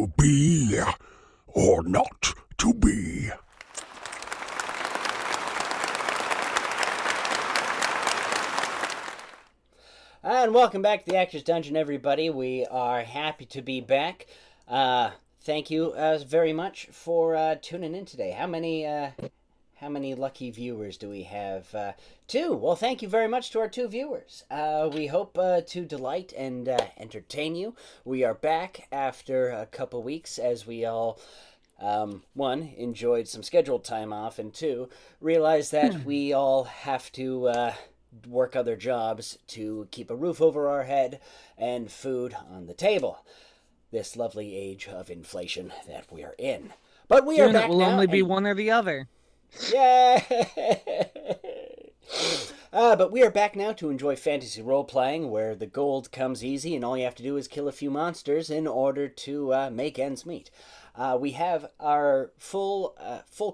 to be or not to be. And welcome back to the Actors Dungeon, everybody. We are happy to be back. Thank you very much for tuning in today. How many lucky viewers do we have? 2. Well, thank you very much to our 2 viewers. We hope to delight and entertain you. We are back after a couple weeks as we all, 1, enjoyed some scheduled time off, and 2, realized that we all have to work other jobs to keep a roof over our head and food on the table. This lovely age of inflation that we are in. But we are back now. It will only be one or the other. Yeah. But we are back now to enjoy fantasy role-playing, where the gold comes easy and all you have to do is kill a few monsters in order to make ends meet. We have our full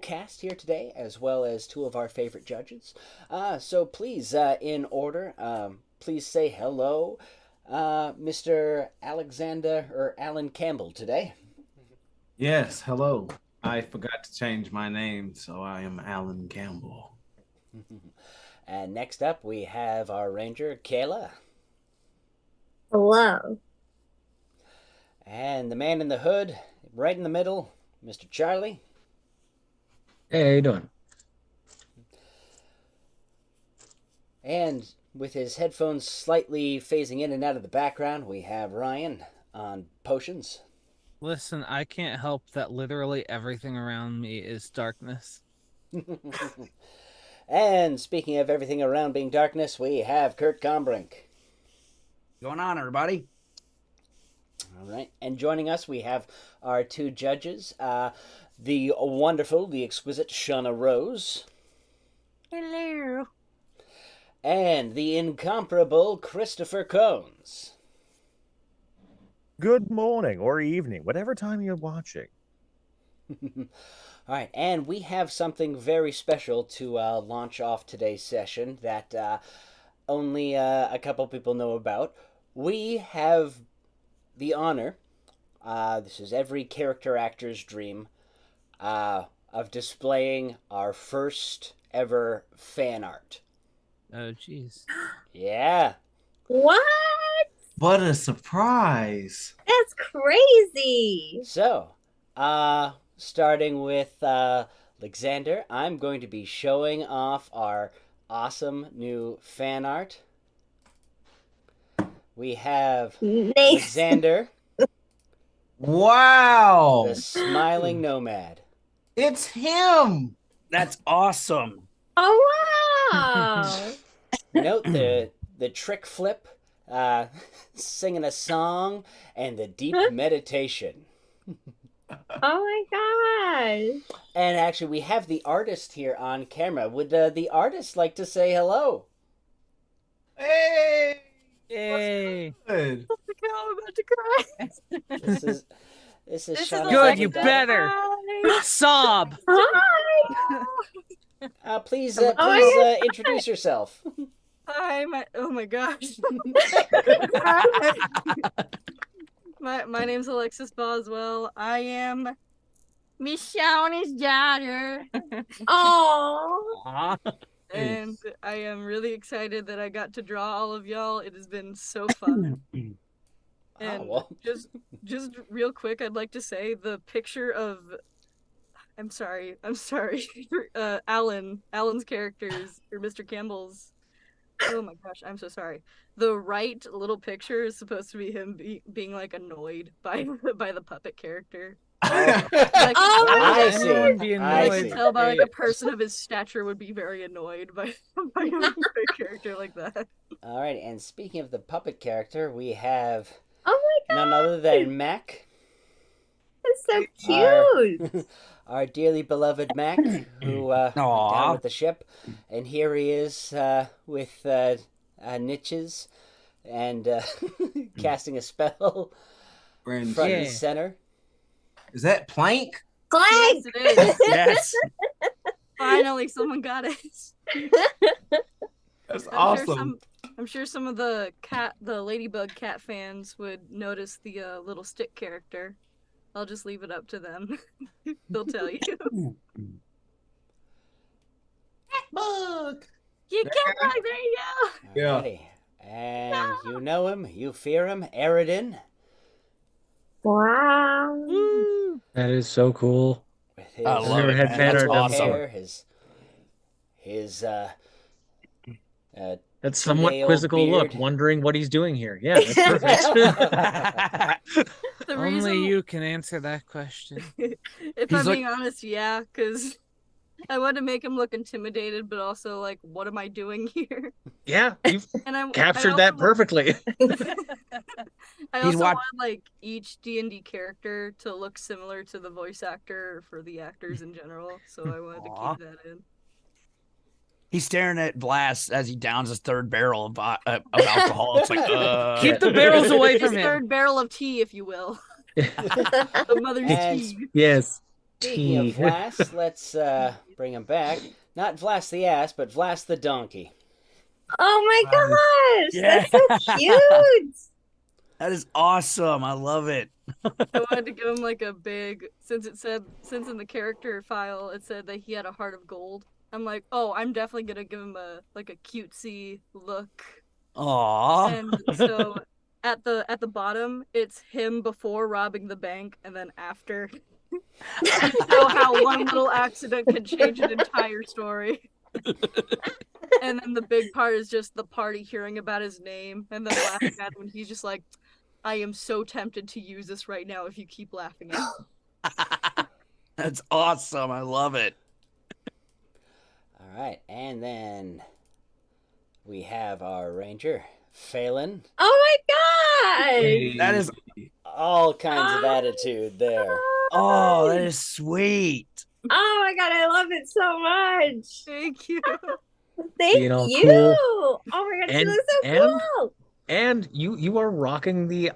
cast here today, as well as 2 of our favorite judges. So please, in order, please say hello, Mr. Alexander or Alan Campbell today. Yes, hello. I forgot to change my name, so I am Alan Campbell. And next up, we have our ranger, Kayla. Hello. And the man in the hood, right in the middle, Mr. Charlie. Hey, how you doing? And with his headphones slightly phasing in and out of the background, we have Ryan on potions. Listen, I can't help that literally everything around me is darkness. And speaking of everything around being darkness, we have Kurt Gombrink. Going on, everybody? All right. And joining us, we have our 2 judges, the wonderful, the exquisite Shauna Rose. Hello. And the incomparable Christopher Cones. Good morning or evening, whatever time you're watching. All right, and we have something very special to launch off today's session that only a couple people know about. We have the honor, this is every character actor's dream, of displaying our first ever fan art. Oh, jeez. Yeah. What? What a surprise. That's crazy. So, starting with Alexander, I'm going to be showing off our awesome new fan art. We have Nice. Alexander, Wow. the smiling nomad. It's him. That's awesome. Oh, wow. Note the trick flip, singing a song, and the deep meditation. Oh, my gosh. And actually, we have the artist here on camera. Would the artist like to say hello? Hey. Yay. Good. Oh, my God, I'm about to cry. This is This Shauna. is Good, you Alexa. better. Sob. Hi. Please, Oh my introduce yourself. Hi, oh my gosh. my name's Alexis Boswell. I am Miss Shauna's daughter. Oh. And I am really excited that I got to draw all of y'all. It has been so fun. And well. just real quick, I'd like to say the picture of I'm sorry. Alan's characters, or Mr. Campbell's. Oh my gosh, I'm so sorry. The right little picture is supposed to be him being like annoyed by the puppet character. Like, I see. Anyone be I I annoyed? see. can tell by like a person of his stature would be very annoyed by a puppet character like that. All right, and speaking of the puppet character, we have Oh, my God. none other than Mac. That's so cute. Our dearly beloved Mac, who went down with the ship, and here he is with niches and casting a spell Friends. front Yeah. and center. Is that Plank? Clay. Yes, it is. Yes. Finally, someone got it. That's I'm awesome. I'm sure some of the ladybug cat fans would notice the little stick character. I'll just leave it up to them. They'll tell you. Bug. You get bug. There you go. Yeah. Alrighty. And you know him, you fear him, Eridan. Wow. That is so cool. With his I love never it, had man. fan That's art done awesome. before. hair, his That somewhat Two-day-old quizzical look, beard. wondering what he's doing here. Yeah, that's perfect. The Only reason, you can answer that question. if He's I'm like- being honest, yeah, because I wanted to make him look intimidated, but also like, what am I doing here? Yeah, you've And I captured that perfectly. I He's also watch- wanted like each D&D character to look similar to the voice actor for the actors in general, so I wanted Aw. to keep that in. He's staring at Blast as he downs his third barrel of alcohol. It's like, Keep the barrels away His from him. third barrel of tea, if you will. The mother's And tea. Yes. Speaking of Tea. Vlass, let's bring him back. Not Vlass the ass, but Vlass the donkey. Oh my gosh, yeah. that's so cute. That is awesome. I love it. I wanted to give him like a big, since in the character file it said that he had a heart of gold. I'm like, oh, I'm definitely gonna give him a cutesy look. Aw. And so at the bottom, it's him before robbing the bank, and then after. So how one little accident can change an entire story. And then the big part is just the party hearing about his name and then laughing at him, and he's just like, I am so tempted to use this right now if you keep laughing at me. That's awesome. I love it. All right, and then we have our ranger, Phelan. Oh my gosh. That is, All kinds of attitude there. oh, that is sweet. Oh my god, I love it so much. Thank you. Thank Being all you. cool. Oh my god, And- you look so and- cool. And you are rocking the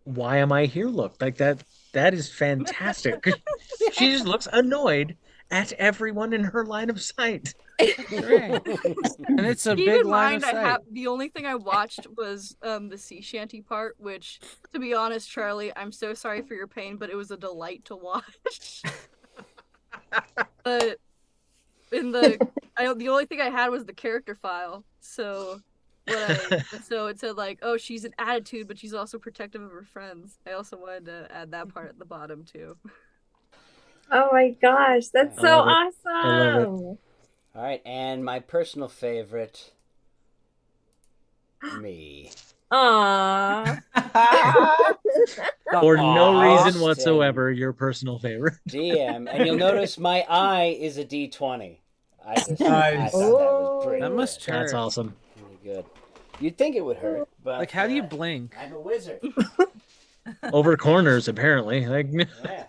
why am I here look. Like that is fantastic. She just looks annoyed at everyone in her line of sight. Right. And it's a Keep big in line mind, of sight. the only thing I watched was the sea shanty part, which, to be honest, Charlie, I'm so sorry for your pain, but it was a delight to watch. But in the only thing I had was the character file, so it said like, oh, she's an attitude, but she's also protective of her friends. I also wanted to add that part at the bottom too. Oh my gosh, that's I so love it. I love it. awesome. All right, and my personal favorite, me. Aww. For no Aw. reason whatsoever, your personal favorite. DM, and you'll notice my eye is a D20. I thought Nice. that was pretty That must good. hurt. That's awesome. Pretty good. You'd think it would hurt, but Like, how do you blink? I'm a wizard. Over corners, apparently. Like Yeah.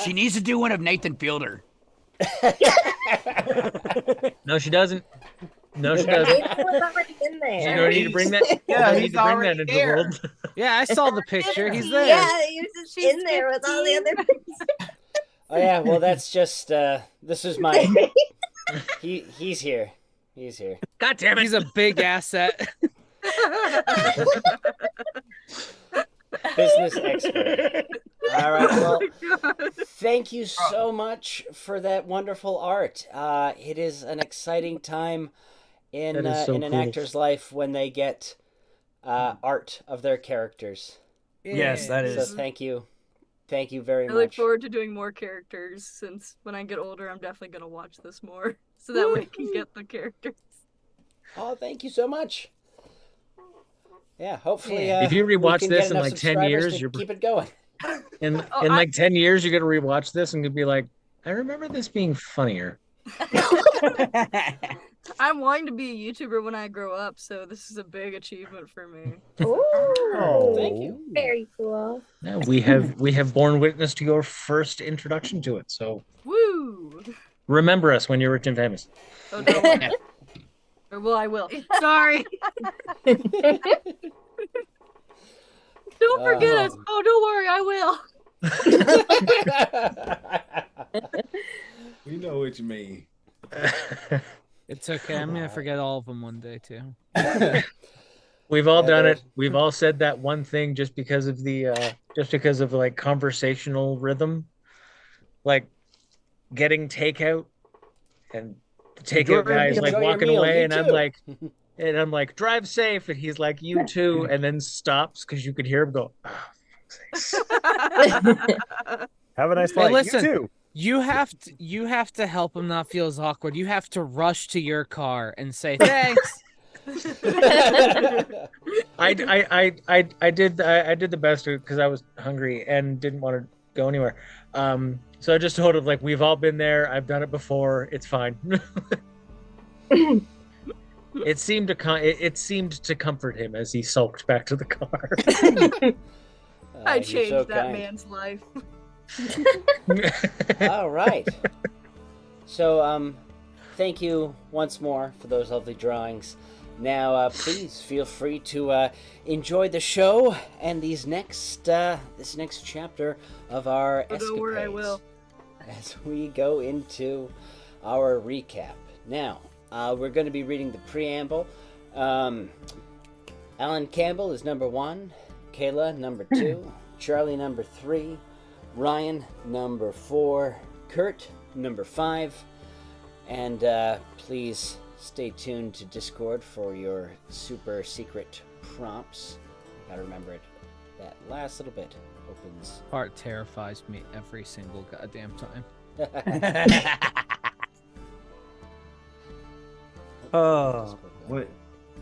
She needs to do one of Nathan Fielder. no, she doesn't. No, she doesn't. It was already in You there. don't need to bring that. Yeah, you don't need he's to bring already that into there. the world. Yeah, I saw the picture. He's there. Yeah, he was just She's in there with all the other Oh yeah, well that's just this is my he's here. He's here. God damn it! He's a big asset. Business expert. All right, well thank you so much for that wonderful art. It is an exciting time in That is so in an cool. actor's life when they get art of their characters. Yes, that So is. thank you. Thank you very I look much. forward to doing more characters, since when I get older, I'm definitely gonna watch this more, so that way I can get the characters. Oh, thank you so much. Yeah, hopefully. If you we rewatch can this get in, enough like, 10 subscribers years, to you're- keep it going. In Oh, in I- like 10 years, you're gonna rewatch this and you'll be like, I remember this being funnier. I'm wanting to be a YouTuber when I grow up, so this is a big achievement for me. Ooh, Oh. Thank you. very cool. Yeah, we have borne witness to your first introduction to it. So Woo! remember us when you're rich and famous. Oh, don't worry. Or well, I will. Sorry. Don't forget us. Oh, don't worry, I will. We know what you mean. It's okay. I'm gonna forget all of them one day too. We've all done Yeah. it. We've all said that one thing just because of like conversational rhythm, like getting takeout, and the Enjoy takeout guy is your like Enjoy your walking meal, away, you and I'm too. like, drive safe, and he's like, you too, and then stops because you could hear him go, oh, Have a nice Hey, flight. listen. You too. You have to help him not feel as awkward. You have to rush to your car and say thanks. I did the best because I was hungry and didn't want to go anywhere. So I just told him like we've all been there. I've done it before. It's fine. It seemed to comfort him as he sulked back to the car. I You're changed so that kind. man's life. All right. So, thank you once more for those lovely drawings. Now, please feel free to enjoy the show and this next chapter of our Oh, don't worry, I will. as we go into our recap. Now, we're going to be reading the preamble. Alan Campbell is number 1, Kayla number 2, Charlie number 3, Ryan number 4, Kurt number 5, and please stay tuned to Discord for your super secret prompts. Gotta remember it. That last little bit opens. Part terrifies me every single goddamn time. Oh, What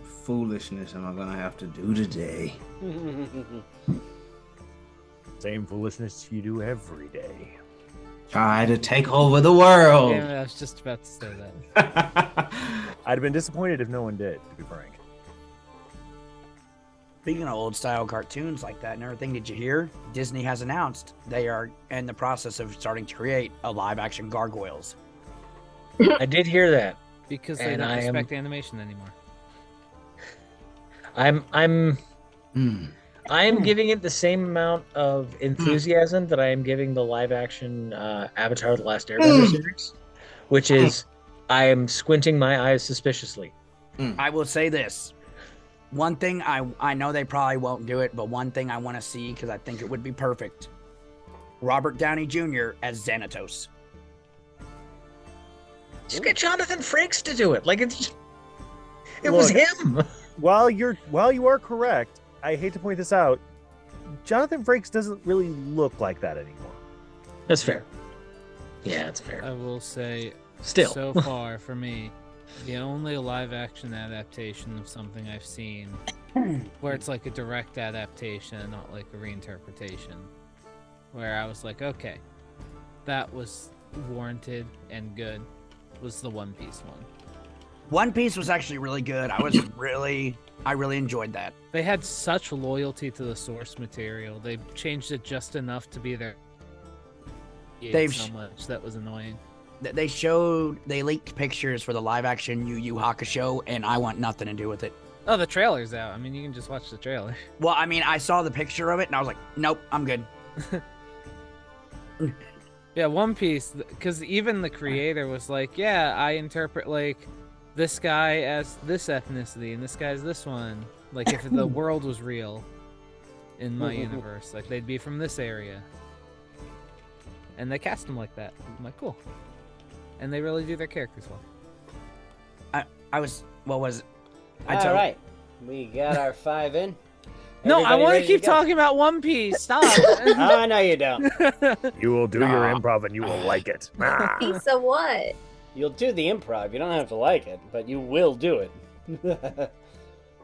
foolishness am I gonna have to do today? Same foolishness you do every day. Try to take over the world. Yeah, I was just about to say that. I'd have been disappointed if no one did, to be frank. speaking of old style cartoons like that and everything, did you hear? Disney has announced they are in the process of starting to create a live action Gargoyles. I did hear that. Because they And don't I am- respect animation anymore. I'm Hmm. giving it the same amount of enthusiasm that I am giving the live action Avatar: The Last Airbender series, which is I am squinting my eyes suspiciously. I will say this. One thing I know they probably won't do it, but one thing I want to see because I think it would be perfect. Robert Downey Jr. as Xanatos. Just get Jonathan Frakes to do it. Like it was Look, him. While you are correct, I hate to point this out, Jonathan Frakes doesn't really look like that anymore. That's fair. Yeah, that's fair. I will say, Still. so far for me, the only live action adaptation of something I've seen where it's like a direct adaptation, not like a reinterpretation, where I was like, okay, that was warranted and good, was the One Piece one. One Piece was actually really good. I really enjoyed that. They had such loyalty to the source material. They changed it just enough to be there. They've So much that was annoying. They leaked pictures for the live action Yu Yu Hakusho, and I want nothing to do with it. Oh, the trailer's out. I mean, you can just watch the trailer. Well, I mean, I saw the picture of it, and I was like, nope, I'm good. Yeah, One Piece, because even the creator was like, yeah, I interpret, like, this guy as this ethnicity, and this guy as this one. Like, if the world was real in my universe, like, they'd be from this area. And they cast them like that. I'm like, cool. And they really do their characters well. What was it? All right, we got our 5 in. No, I Everybody want to ready keep go? talking about One Piece. Stop. Oh, no, you don't. You will do your Nah. improv and you will like it. Ah. Piece of what? You'll do the improv. You don't have to like it, but you will do it.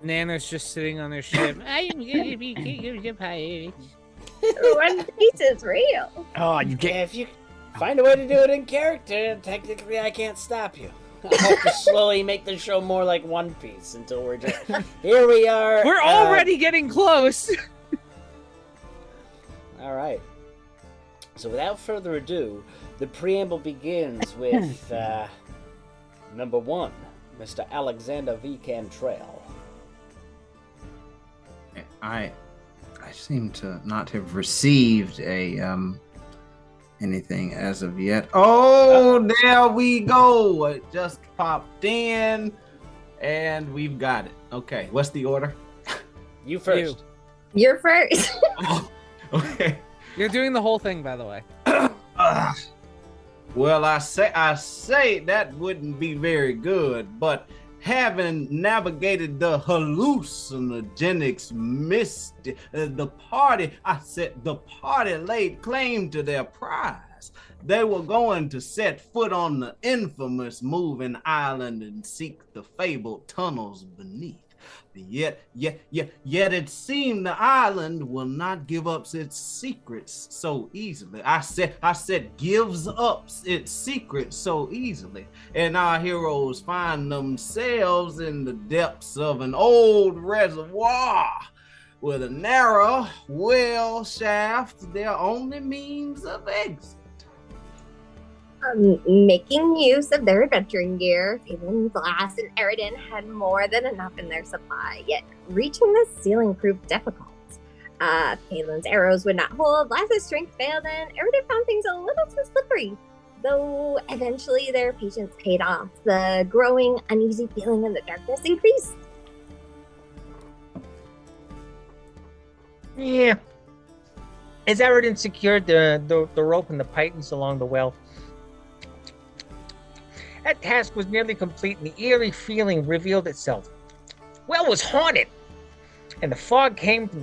Nanners just sitting on their ship. I am gonna be king of Japan. One Piece is real. Oh, you Yeah, get if you find a way to do it in character, technically I can't stop you. I'll have to slowly make the show more like One Piece until we're just... Here we are. We're already getting close. All right. So without further ado, the preamble begins with number 1, Mr. Alexander V. Cantrell. I seem to not have received a anything as of yet. Oh, there we go. It just popped in, and we've got it. Okay, what's the order? You first. You're first. Okay. You're doing the whole thing, by the way. Well, I say that wouldn't be very good, but having navigated the hallucinogenics the party laid claim to their prize. They were going to set foot on the infamous moving island and seek the fabled tunnels beneath. Yet it seemed the island will not give up its secrets so easily. I said gives up its secrets so easily. And our heroes find themselves in the depths of an old reservoir with a narrow well shaft, their only means of exit. Making use of their adventuring gear, Phelan, Glass, and Eridan had more than enough in their supply, yet reaching the ceiling proved difficult. Phelan's arrows would not hold, Glass's strength failed, and Eridan found things a little too slippery. Though eventually their patience paid off, the growing uneasy feeling in the darkness increased. Yeah. As Eridan secured the rope and the pythons along the well, that task was nearly complete, and the eerie feeling revealed itself. Well was haunted, and the fog came from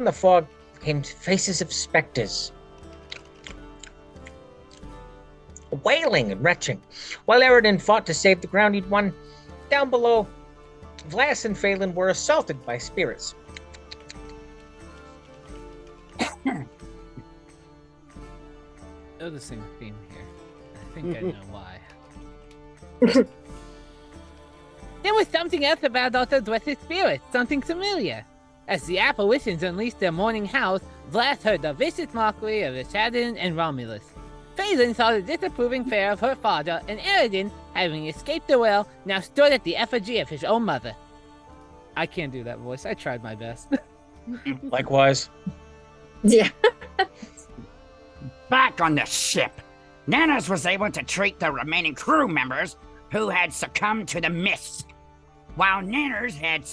the fog came faces of specters, wailing and retching. While Eridan fought to save the ground he'd won, down below, Vlass and Phelan were assaulted by spirits. Noticing a theme here. I think I know why. There was something else about Dr. Dwess's spirit, something familiar. As the apparitions unleashed their morning howls, Vlass heard the vicious mockery of Ashadin and Romulus. Phelan saw the disapproving fare of her father, and Eridan, having escaped the well, now stood at the effigy of his own mother. I can't do that voice. I tried my best. Likewise. Yeah. Back on the ship, Nanners was able to treat the remaining crew members who had succumbed to the mist. While Nanners had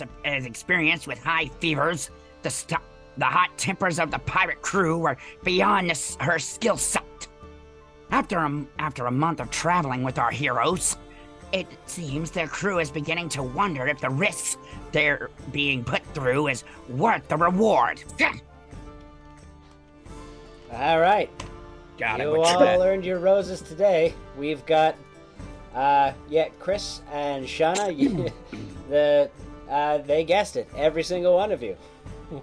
experience with high fevers, the hot tempers of the pirate crew were beyond her skill set. After a month of traveling with our heroes, it seems their crew is beginning to wonder if the risks they're being put through is worth the reward. All right. Got it. You What's all that? earned your roses today. We've got, Chris and Shauna, they guessed it. Every single one of you.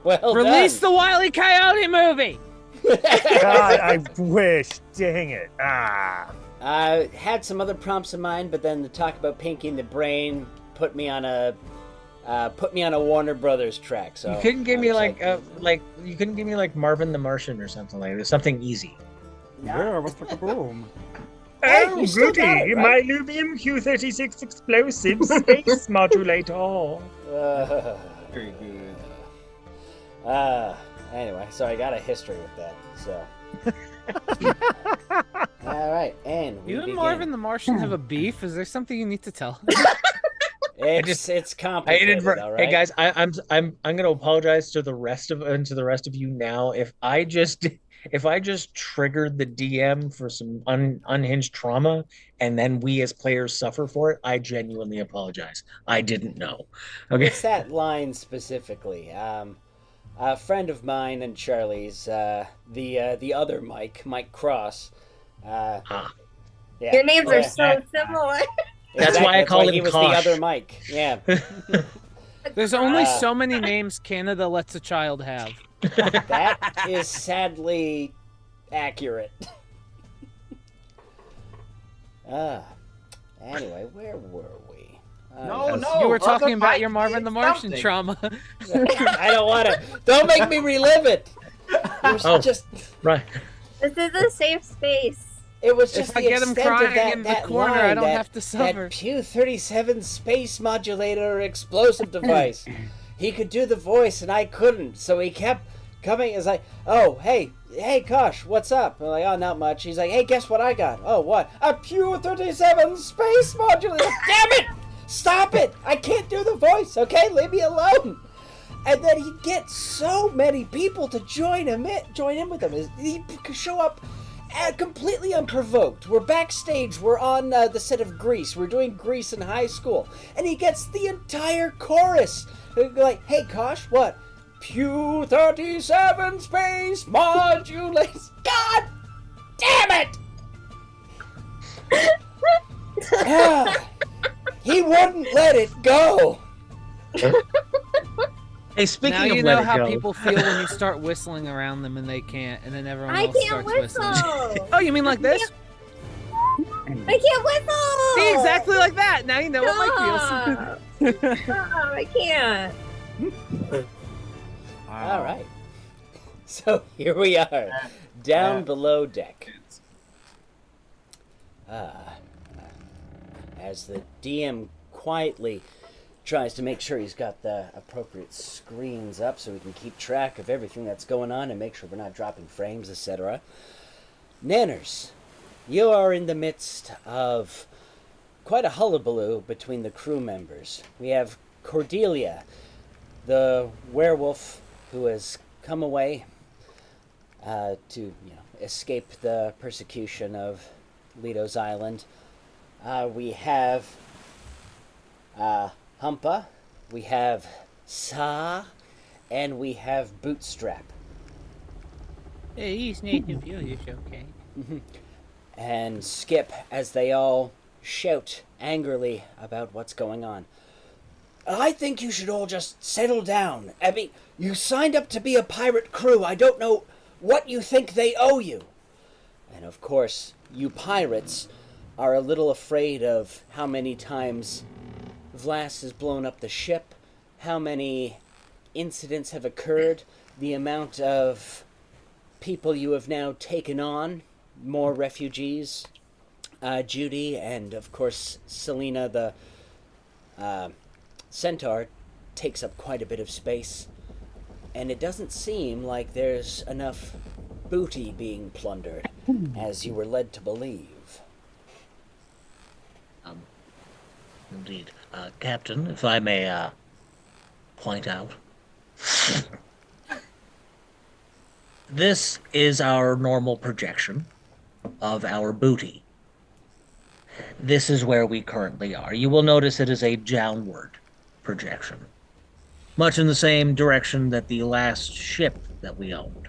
Well Release done. the Wile E. Coyote movie! God, I wish. Dang it. I had some other prompts in mind, but then the talk about Pinky and the Brain put me on a Warner Brothers track. So You couldn't give I me was Marvin the Martian or something like that. Something easy. Yeah, what's the boom? Hey, you still got it, right? Lumium Q36 explosive space modulator. Very good. Anyway, so I got a history with that. So. All right, and we You and begin. Marvin the Martian have a beef? Is there something you need to tell? It's complicated, all right? Hey guys, I'm gonna apologize to the rest of you now if I just triggered the DM for some unhinged trauma and then we as players suffer for it. I genuinely apologize. I didn't know. Okay. It's that line specifically. A friend of mine and Charlie's, the other Mike Cross. Yeah. Your names are so similar. That's why I call him he was Kosh. the other Mike. Yeah. There's only so many names Canada lets a child have. That is sadly accurate. Anyway, where were we? You were talking about your Marvin the Martian trauma. I don't want to. Don't make me relive it. It was just. Right. This is a safe space. It was just If I the get him extent of crying in the that corner, line, I don't that, have to suffer. That Pew 37 space modulator explosive device. He could do the voice and I couldn't, so he kept coming. It's like, oh, hey, Kosh, what's up? I'm like, oh, not much. He's like, hey, guess what I got? Oh, what? A Pew 37 space modulator. Damn it! Stop it! I can't do the voice. Okay, leave me alone. And then he'd get so many people to join in with him. He'd show up completely unprovoked. We're backstage. We're on the set of Grease. We're doing Grease in high school. And he gets the entire chorus. Like, hey, Kosh, what? Pew 37 space modulates. God damn it! He wouldn't let it go. Hey, speaking now of you let know it how go, people feel when you start whistling around them and they can't, and then everyone I else can't starts whistle. whistling. Oh, you mean like this? I can't whistle. See, exactly like that. Now you know what Mike feels. Stop. I can't. All right. So here we are, down below deck. As the DM quietly tries to make sure he's got the appropriate screens up so we can keep track of everything that's going on and make sure we're not dropping frames, etc. Nanners, you are in the midst of quite a hullabaloo between the crew members. We have Cordelia, the werewolf who has come away to escape the persecution of Leto's Island. We have Humpa, we have Sa, and we have Bootstrap. Hey, he's Nathan Fuel, okay. And Skip, as they all shout angrily about what's going on. I think you should all just settle down. I mean, you signed up to be a pirate crew. I don't know what you think they owe you. And of course, you pirates are a little afraid of how many times Vlas has blown up the ship, how many incidents have occurred, the amount of people you have now taken on, more refugees, Judy, and of course Selena the centaur takes up quite a bit of space, and it doesn't seem like there's enough booty being plundered, as you were led to believe. Indeed. Captain, if I may point out, this is our normal projection of our booty. This is where we currently are. You will notice it is a downward projection, much in the same direction that the last ship that we owned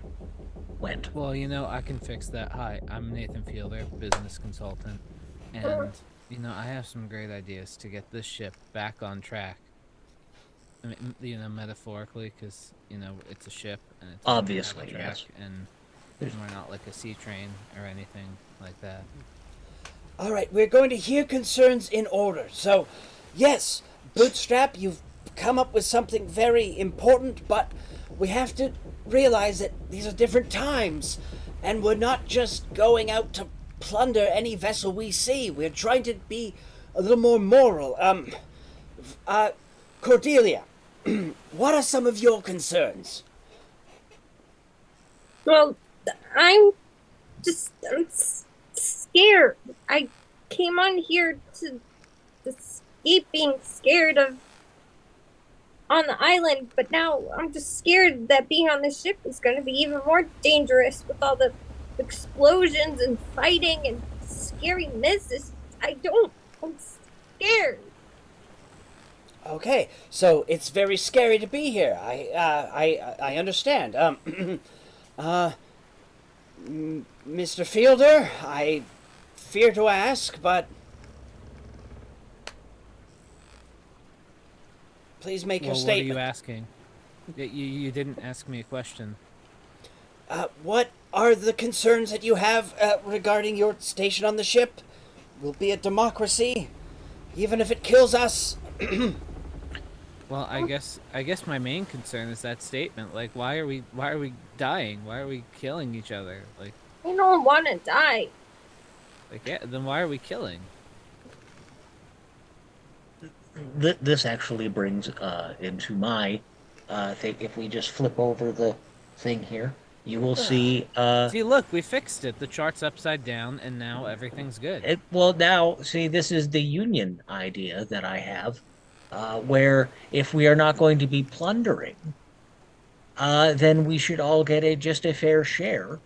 went. Well, I can fix that. Hi, I'm Nathan Fielder, business consultant, and I have some great ideas to get this ship back on track. I mean, metaphorically, because it's a ship and it's obviously on track, yes, and we're not like a sea train or anything like that. All right, we're going to hear concerns in order. So, yes, Bootstrap, you've come up with something very important, but we have to realize that these are different times, and we're not just going out to plunder any vessel we see. We're trying to be a little more moral. Cordelia, what are some of your concerns? Well, I'm scared. I came on here to escape being scared of on the island, but now I'm just scared that being on the ship is going to be even more dangerous with all the explosions and fighting and scary misses. I'm scared. Okay, so it's very scary to be here. I understand. Mr. Fielder, I fear to ask, but please make your statement. What are you asking? You didn't ask me a question. What are the concerns that you have regarding your station on the ship? We'll be a democracy, even if it kills us. Well, I guess my main concern is that statement. Like, why are we dying? Why are we killing each other? Like, I don't want to die. Like, yeah, then why are we killing? This actually brings into my thing. If we just flip over the thing here, you will see. See, look, we fixed it. The chart's upside down, and now everything's good. Well, now, see, this is the union idea that I have, where if we are not going to be plundering then we should all get just a fair share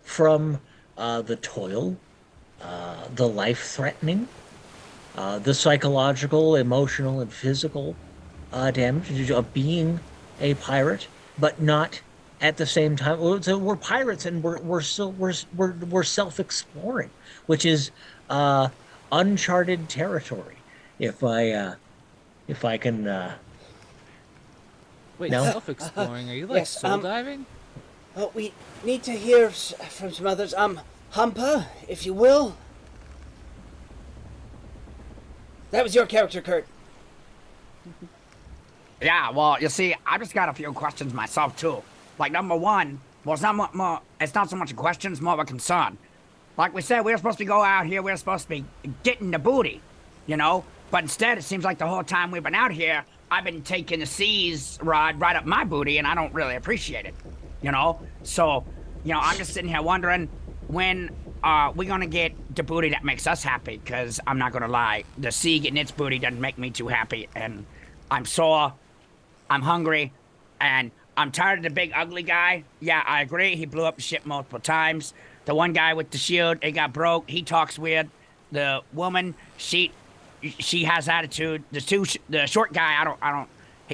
from the toil, the life-threatening, the psychological, emotional, and physical damage of being a pirate, but not at the same time. So we're pirates, and we're self-exploring, which is uncharted territory. If I can. Wait, No? self-exploring? Are you like yes, soul diving? Well, we need to hear from some others. Humpa, if you will. That was your character, Kurt. Yeah, well, you see, I just got a few questions myself too. Like number one, well, it's not so much a question, it's more of a concern. Like we said, we were supposed to go out here, we were supposed to be getting the booty, you know? But instead, it seems like the whole time we've been out here, I've been taking the seas rod right up my booty, and I don't really appreciate it, you know? So, you know, I'm just sitting here wondering when we gonna get the booty that makes us happy, because I'm not gonna lie, the sea getting its booty doesn't make me too happy, and I'm sore, I'm hungry, and I'm tired of the big ugly guy. Yeah, I agree, he blew up the ship multiple times. The one guy with the shield, it got broke, he talks weird. The woman, she has attitude. The short guy, I don't,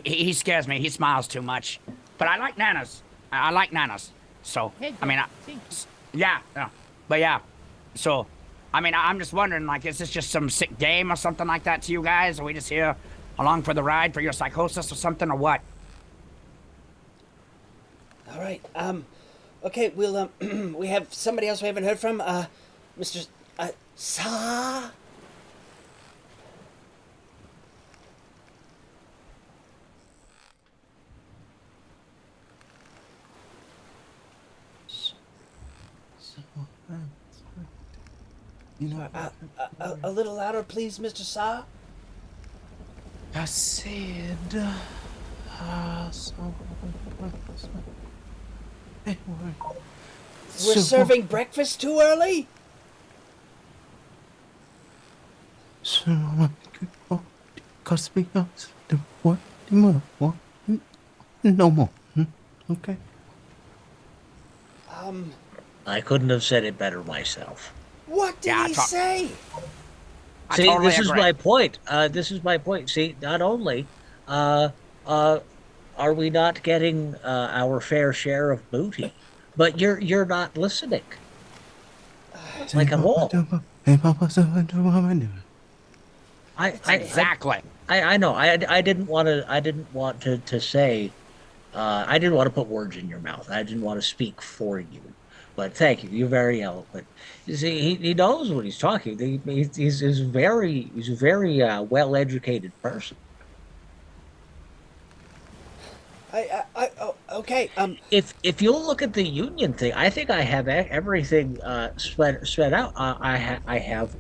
he scares me, he smiles too much. But I like Nanners. I like Nanners. So, I mean, yeah, but yeah. So, I mean, I'm just wondering, like, is this just some sick game or something like that to you guys? Are we just here along for the ride for your psychosis or something, or what? All right. Okay, we'll, we have somebody else we haven't heard from. Mr. Sa? You know, A little louder, please, Mr. Sa? I said, We're serving breakfast too early? No more. Okay. I couldn't have said it better myself. What did he say? See, totally this is agree. my point. This is my point. See, not only are we not getting our fair share of booty, but you're not listening. Like at all. Exactly. I know. I didn't want to say. I didn't want to put words in your mouth. I didn't want to speak for you. But thank you. You're very eloquent. You see, he knows what he's talking. He's a very well-educated person. Okay. If you look at the union thing, I think I have everything spread out. I have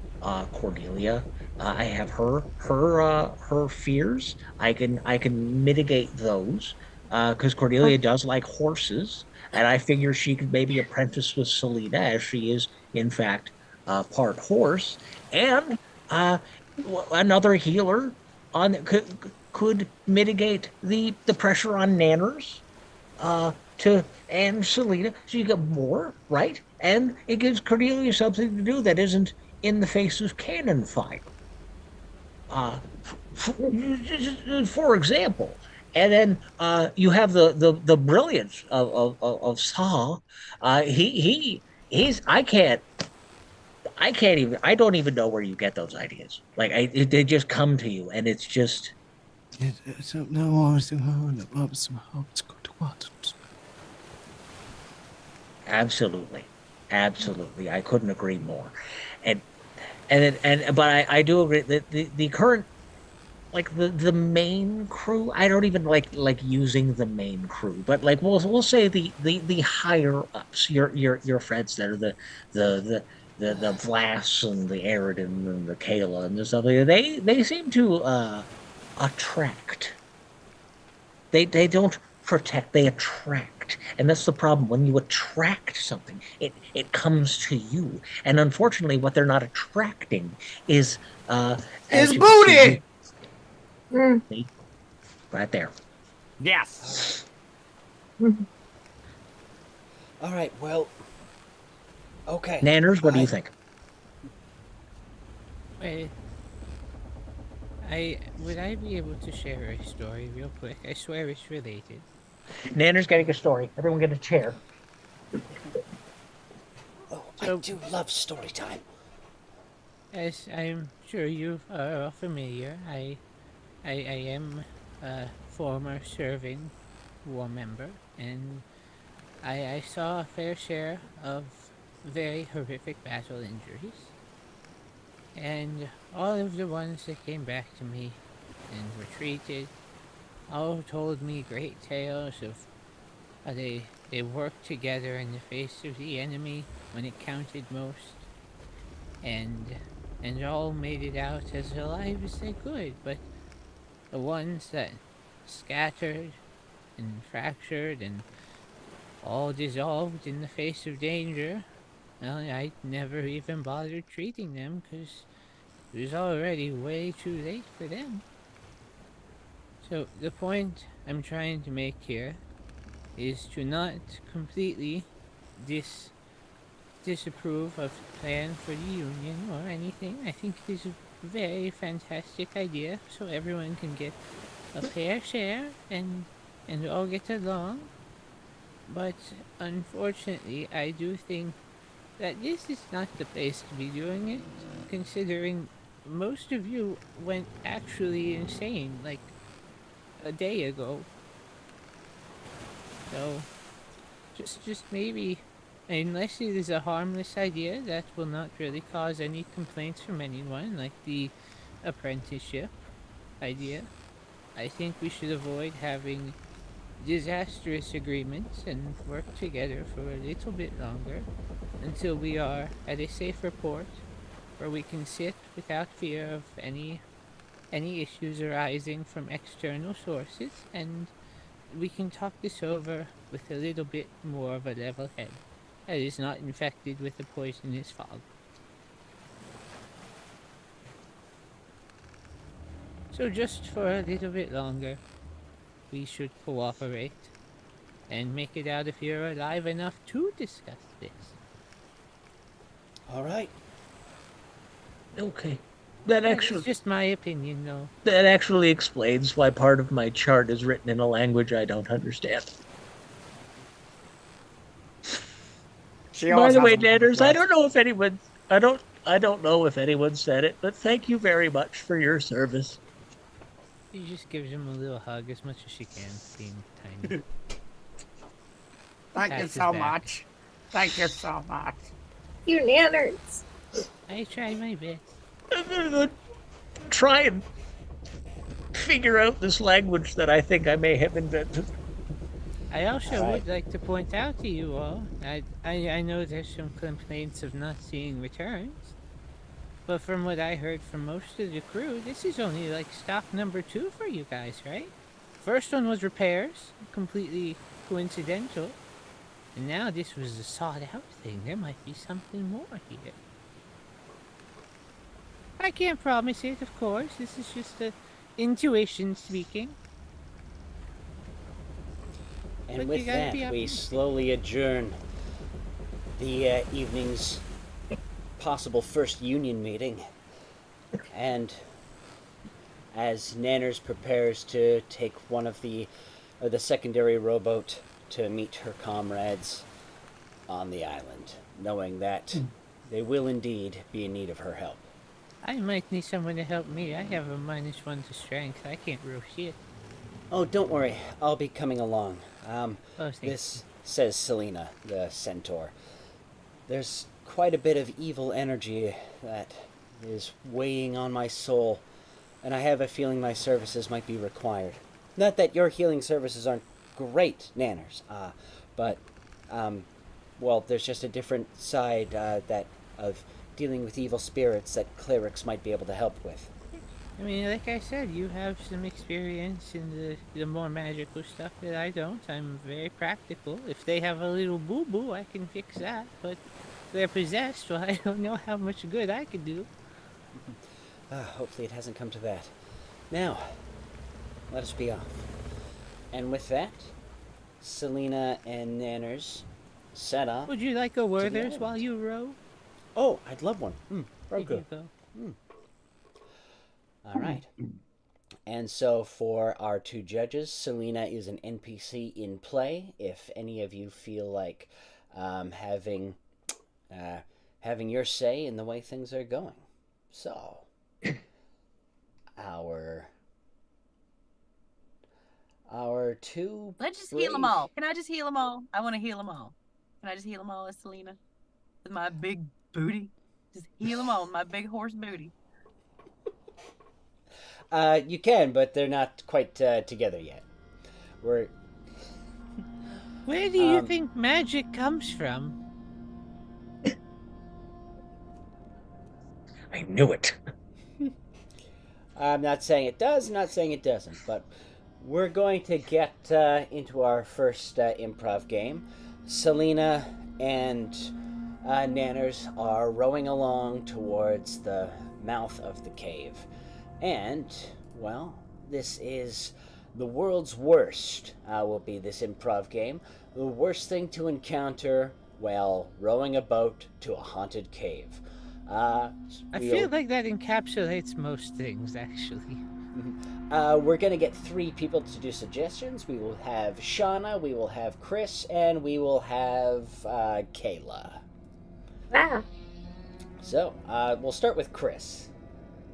Cordelia. I have her fears. I can mitigate those because Cordelia does like horses, and I figure she could maybe apprentice with Selena, as she is in fact part horse, and another healer could mitigate the pressure on Nanners and Selena, so you get more, right? And it gives Cordelia something to do that isn't in the face of cannon fire. For example, and then you have the brilliance of Saul. He's I don't even know where you get those ideas. Like they just come to you, and it's just. Absolutely, I couldn't agree more, but I do agree that the current, like the main crew, I don't even like using the main crew, but like we'll say the higher ups, your friends that are the Vlass and the Aridin and the Kayla and the stuff, they seem to attract. They don't protect, they attract. And that's the problem. When you attract something, it comes to you. And unfortunately, what they're not attracting is booty. See, right there. Yes. All right, well, okay. Nanners, what do you think? Wait, would I be able to share a story real quick? I swear it's related. Nanners getting a story. Everyone get a chair. Oh, So- I do love story time. As I'm sure you are all familiar, I am a former serving war member, and I saw a fair share of very horrific battle injuries. And all of the ones that came back to me and were treated all told me great tales of how they worked together in the face of the enemy when it counted most, and all made it out as alive as they could. But the ones that scattered and fractured and all dissolved in the face of danger, well, I never even bothered treating them because it was already way too late for them. So the point I'm trying to make here is to not completely disapprove of the plan for the union or anything. I think it is a very fantastic idea, so everyone can get a fair share and all get along. But unfortunately, I do think that this is not the place to be doing it, considering most of you went actually insane like a day ago. So just maybe, unless it is a harmless idea that will not really cause any complaints from anyone, like the apprenticeship idea, I think we should avoid having disastrous agreements and work together for a little bit longer until we are at a safer port where we can sit without fear of any issues arising from external sources, and we can talk this over with a little bit more of a level head that is not infected with a poisonous fog. So just for a little bit longer, we should cooperate and make it out if you're alive enough to discuss this. All right. Okay. That It's just my opinion, though. actually explains why part of my chart is written in a language I don't understand. By the way, Nanners, I don't know if anyone I don't know if anyone said it, but thank you very much for your service. She just gives him a little hug as much as she can, being tiny. Thank you Pats his so back. much. Thank you so much. You Nanners. I try my best. I'm gonna try and figure out this language that I think I may have invented. I also Alright. would like to point out to you all, I know there's some complaints of not seeing returns, but from what I heard from most of the crew, this is only like stop number 2 for you guys, right? First one was repairs, completely coincidental, and now this was a sought out thing. There might be something more here. I can't promise it, of course. This is just a intuition speaking. And But you with gotta that, be we optimistic. slowly adjourn the evening's possible first union meeting. And as Nanners prepares to take one of the secondary rowboat to meet her comrades on the island, knowing that they will indeed be in need of her help. I might need someone to help me. I have a -1 to strength. I can't row shit. Oh, don't worry. I'll be coming along. Oh, thanks. This says Selena, the centaur. There's quite a bit of evil energy that is weighing on my soul, and I have a feeling my services might be required. Not that your healing services aren't great, Nanners, but, well, there's just a different side of dealing with evil spirits that clerics might be able to help with. I mean, like I said, you have some experience in the more magical stuff that I don't. I'm very practical. If they have a little boo-boo, I can fix that. But if they're possessed, well, I don't know how much good I could do. Hopefully it hasn't come to that. Now, let us be off. And with that, Selena and Nanners set up. Would you like a Werther's island. while you row? Oh, I'd love one. Very Here good. you go. All right. And so for our two judges, Selena is an NPC in play. If any of you feel like having your say in the way things are going. So, our two. Let's just heal them all. Can I just heal them all? I want to heal them all. Can I just heal them all as Selena? With my big booty? Just heal them all with my big horse booty. You can, but they're not quite together yet. Where do you think magic comes from? I knew it. I'm not saying it does, not saying it doesn't, but we're going to get into our first improv game. Selena and Nanners are rowing along towards the mouth of the cave. And, well, this is the world's worst, will be this improv game. The worst thing to encounter while rowing a boat to a haunted cave. I feel like that encapsulates most things, actually. We're going to get 3 people to do suggestions. We will have Shauna, we will have Chris, and we will have Kayla. Ah. So, we'll start with Chris.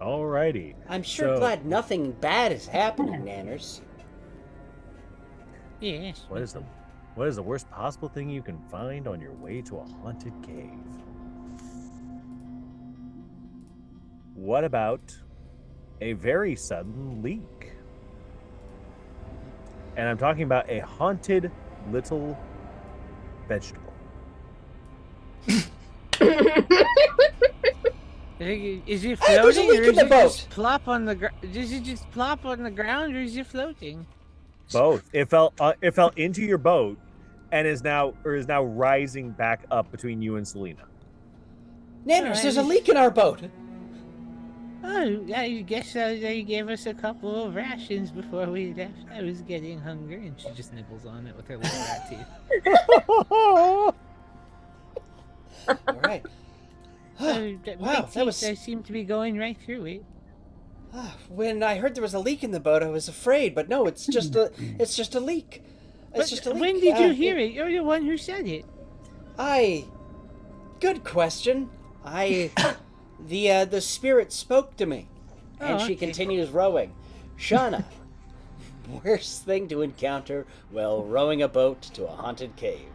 Alrighty. I'm sure glad nothing bad has happened, Nanners. Yes. What is the worst possible thing you can find on your way to a haunted cave? What about a very sudden leak? And I'm talking about a haunted little vegetable. Is it Hey, there's a floating, leak or in is the it boat. just plop on the ground? Does it just plop on the ground, or is it floating? Both. It fell into your boat, and is now rising back up between you and Selena. Nanners, there's a leak in our boat. Oh, I guess they gave us a couple of rations before we left. I was getting hungry, and she just nibbles on it with her little rat teeth. All right. Wow, that was. They seem to be going right through it. When I heard there was a leak in the boat, I was afraid, but no, it's just a leak. It's just a leak. When did you hear it? You're the one who said it. Good question. The spirit spoke to me, and she continues rowing. Shauna, worst thing to encounter while rowing a boat to a haunted cave.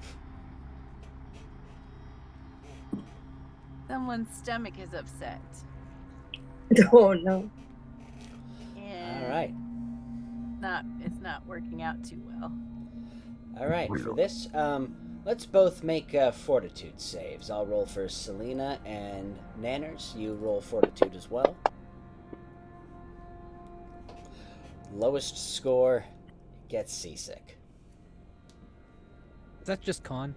Someone's stomach is upset. Oh no. And All right. It's not working out too well. All right, for this, let's both make fortitude saves. I'll roll for Selena and Nanners. You roll fortitude as well. Lowest score gets seasick. Is that just con?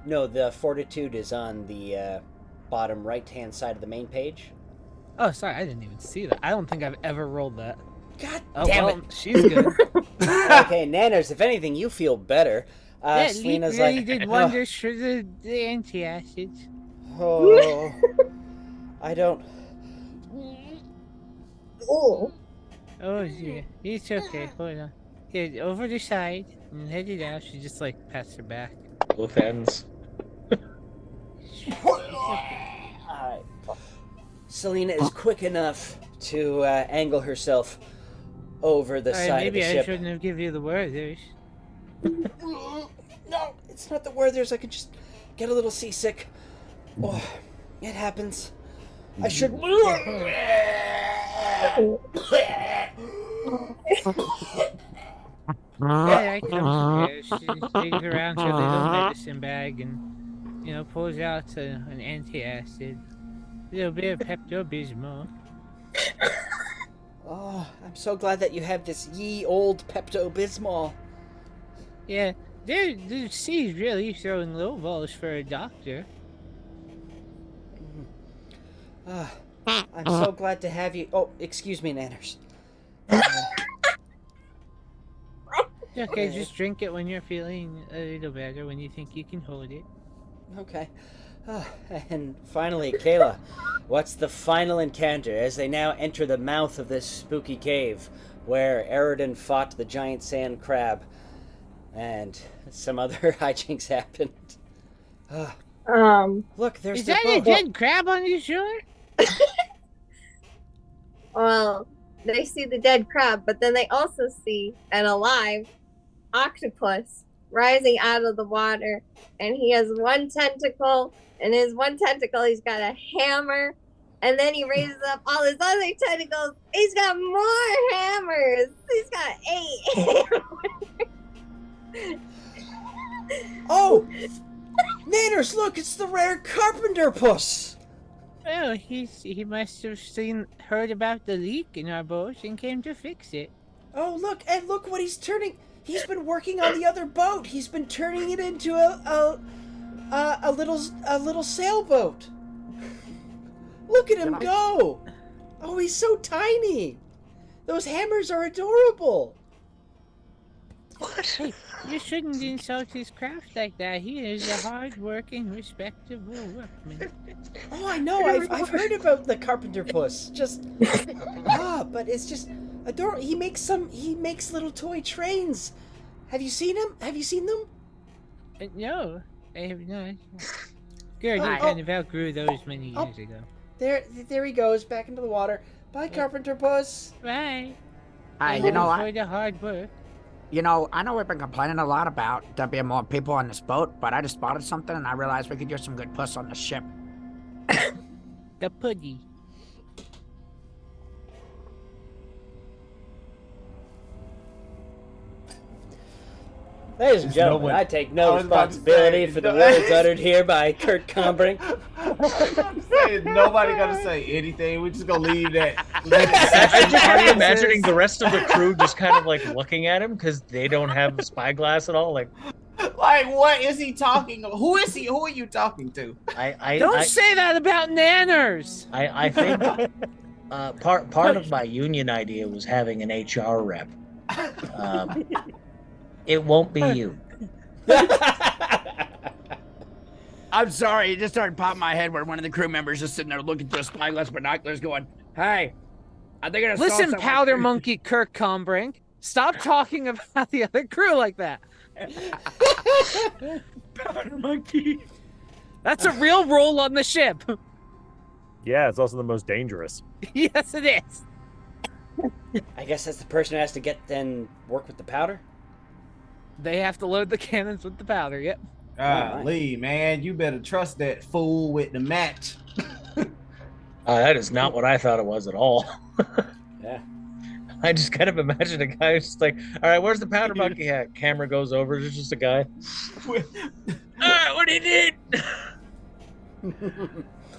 No, the fortitude is on the bottom right-hand side of the main page. Oh, sorry, I didn't even see that. I don't think I've ever rolled that. God damn it! She's good. Okay, Nanners, if anything, you feel better. Yeah, Selena's really like, did wonders for the antacids. Oh, I don't. Oh. Oh, yeah. It's okay. Hold on. Here, over the side and head it out. She just like pats her back. Both ends. Alright. Selena is quick enough to angle herself over the Alright, side maybe of the I ship. shouldn't have given you the Werthers. No, it's not the Werthers. I could just get a little seasick. Oh, it happens. I should. Yeah, I come here. She digs around her little medicine bag and, pulls out an antacid. A little bit of Pepto-Bismol. Oh, I'm so glad that you have this ye old Pepto-Bismol. Yeah, she's really throwing low balls for a doctor. I'm so glad to have you. Oh, excuse me, Nanners. Okay, just drink it when you're feeling a little better, when you think you can hold it. Okay. And finally, Kayla, what's the final encounter as they now enter the mouth of this spooky cave where Eridan fought the giant sand crab and some other hijinks happened? Look, there's Is the that a boat. dead crab on your shore? Well, they see the dead crab, but then they also see an alive octopus rising out of the water, and he has one tentacle. And his one tentacle, he's got a hammer, and then he raises up all his other tentacles. He's got more hammers. He's got 8. Oh! Nanners, look, it's the rare carpenter puss! Oh, he must have heard about the leak in our boat and came to fix it. Oh, look, and look what he's turning. He's been working on the other boat. He's been turning it into a little sailboat. Look at him go! Oh, he's so tiny. Those hammers are adorable. What? Hey, you shouldn't insult his craft like that. He is a hard-working, respectable workman. Oh, I know. I've heard about the carpenter puss. But it's just adorable. He makes little toy trains. Have you seen him? Have you seen them? No, I have not. Good, you Oh. kind of outgrew those many years ago. There he goes back into the water. Bye, carpenter puss. Bye. Hey, For the hard work. I know we've been complaining a lot about there being more people on this boat, but I just spotted something and I realized we could use some good puss on the ship. The pudgy. Ladies and gentlemen, I take no responsibility for the words uttered here by Kurt Combring. Nobody gonna say anything. We're just gonna leave that. Are you imagining the rest of the crew just kind of like looking at him because they don't have a spyglass at all? Like what is he talking about? Who is he? Who are you talking to? Don't say that about Nanners. I think part of my union idea was having an HR rep. It won't be you. I'm sorry, it just started popping my head where one of the crew members just sitting there looking through a spyglass binoculars going, hey, I think I saw Listen, someone- powder monkey Kirk Combring. Stop talking about the other crew like that. Powder monkey. That's a real role on the ship. Yeah, it's also the most dangerous. Yes, it is. I guess that's the person who has to work with the powder? They have to load the cannons with the powder, yep. Lee, man, you better trust that fool with the match. That is not what I thought it was at all. Yeah. I just kind of imagine a guy who's just like, all right, where's the powder monkey hat? Camera goes over, there's just a guy. What do you need?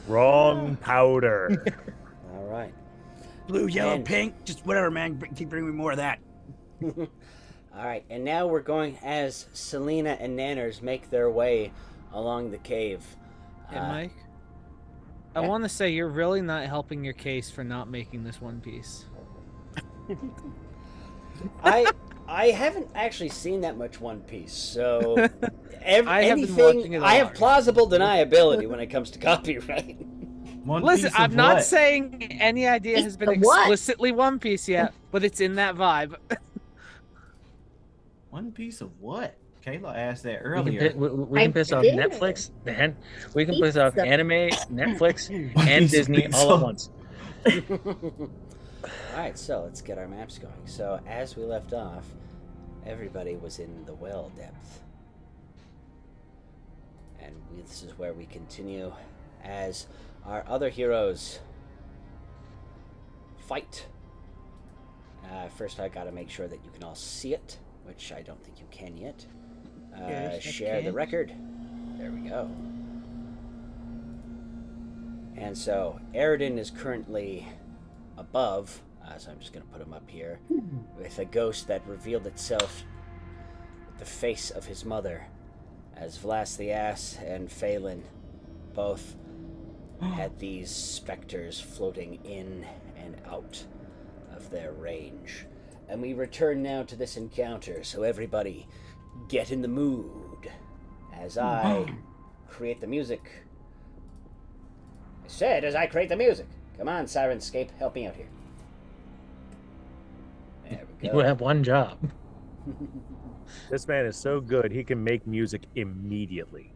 Wrong powder. All right. Blue, yellow, And- pink, just whatever, man. Keep bringing me more of that. All right, and now we're going as Selena and Nanners make their way along the cave. Hey, Mike. I want to say you're really not helping your case for not making this One Piece. I haven't actually seen that much One Piece, so I have been watching it a I have lot. plausible deniability when it comes to copyright. Listen, I'm not saying any idea has been explicitly One Piece yet, but it's in that vibe. One piece of what? Kayla asked that We earlier. can piss off Netflix, then we can piss off anime, Netflix, and Disney pizza. all at once. Alright, so let's get our maps going. So, as we left off, everybody was in the well depth. And this is where we continue as our other heroes fight. First, I gotta make sure that you can all see it, which I don't think you can yet. Yes, I Share the can. record. There we go. And so, Eridan is currently above, so I'm just going to put him up here, with a ghost that revealed itself with the face of his mother, as Vlas the Ass and Phelan both had these specters floating in and out of their range. And we return now to this encounter, so everybody get in the mood as I create the music. I said as I create the music. Come on, Sirenscape, help me out here. There we go. You have one job. This man is so good, he can make music immediately.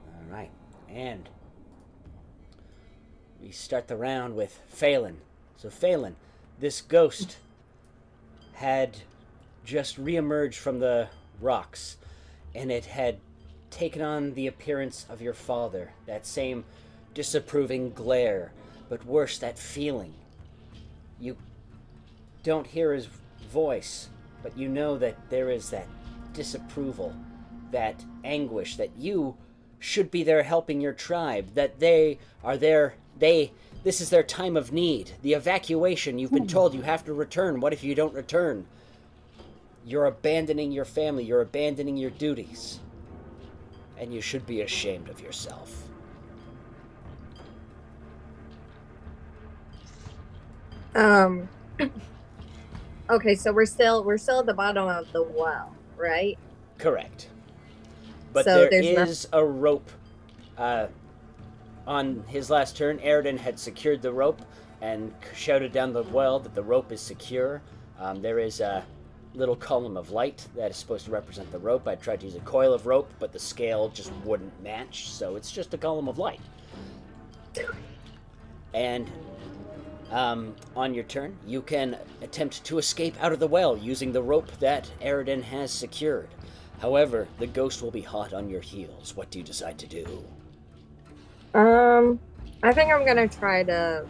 All right, and we start the round with Phelan. So Phelan, this ghost had just reemerged from the rocks, and it had taken on the appearance of your father, that same disapproving glare, but worse, that feeling. You don't hear his voice, but you know that there is that disapproval, that anguish, that you should be there helping your tribe, that they are there, this is their time of need. The evacuation, you've been told you have to return. What if you don't return? You're abandoning your family, you're abandoning your duties. And you should be ashamed of yourself. Okay, so we're still at the bottom of the well, right? Correct. But So there there's is a rope. On his last turn, Aridin had secured the rope and shouted down the well that the rope is secure. There is a little column of light that is supposed to represent the rope. I tried to use a coil of rope, but the scale just wouldn't match, so it's just a column of light. And on your turn, you can attempt to escape out of the well using the rope that Aridin has secured. However, the ghost will be hot on your heels. What do you decide to do? I think I'm gonna try to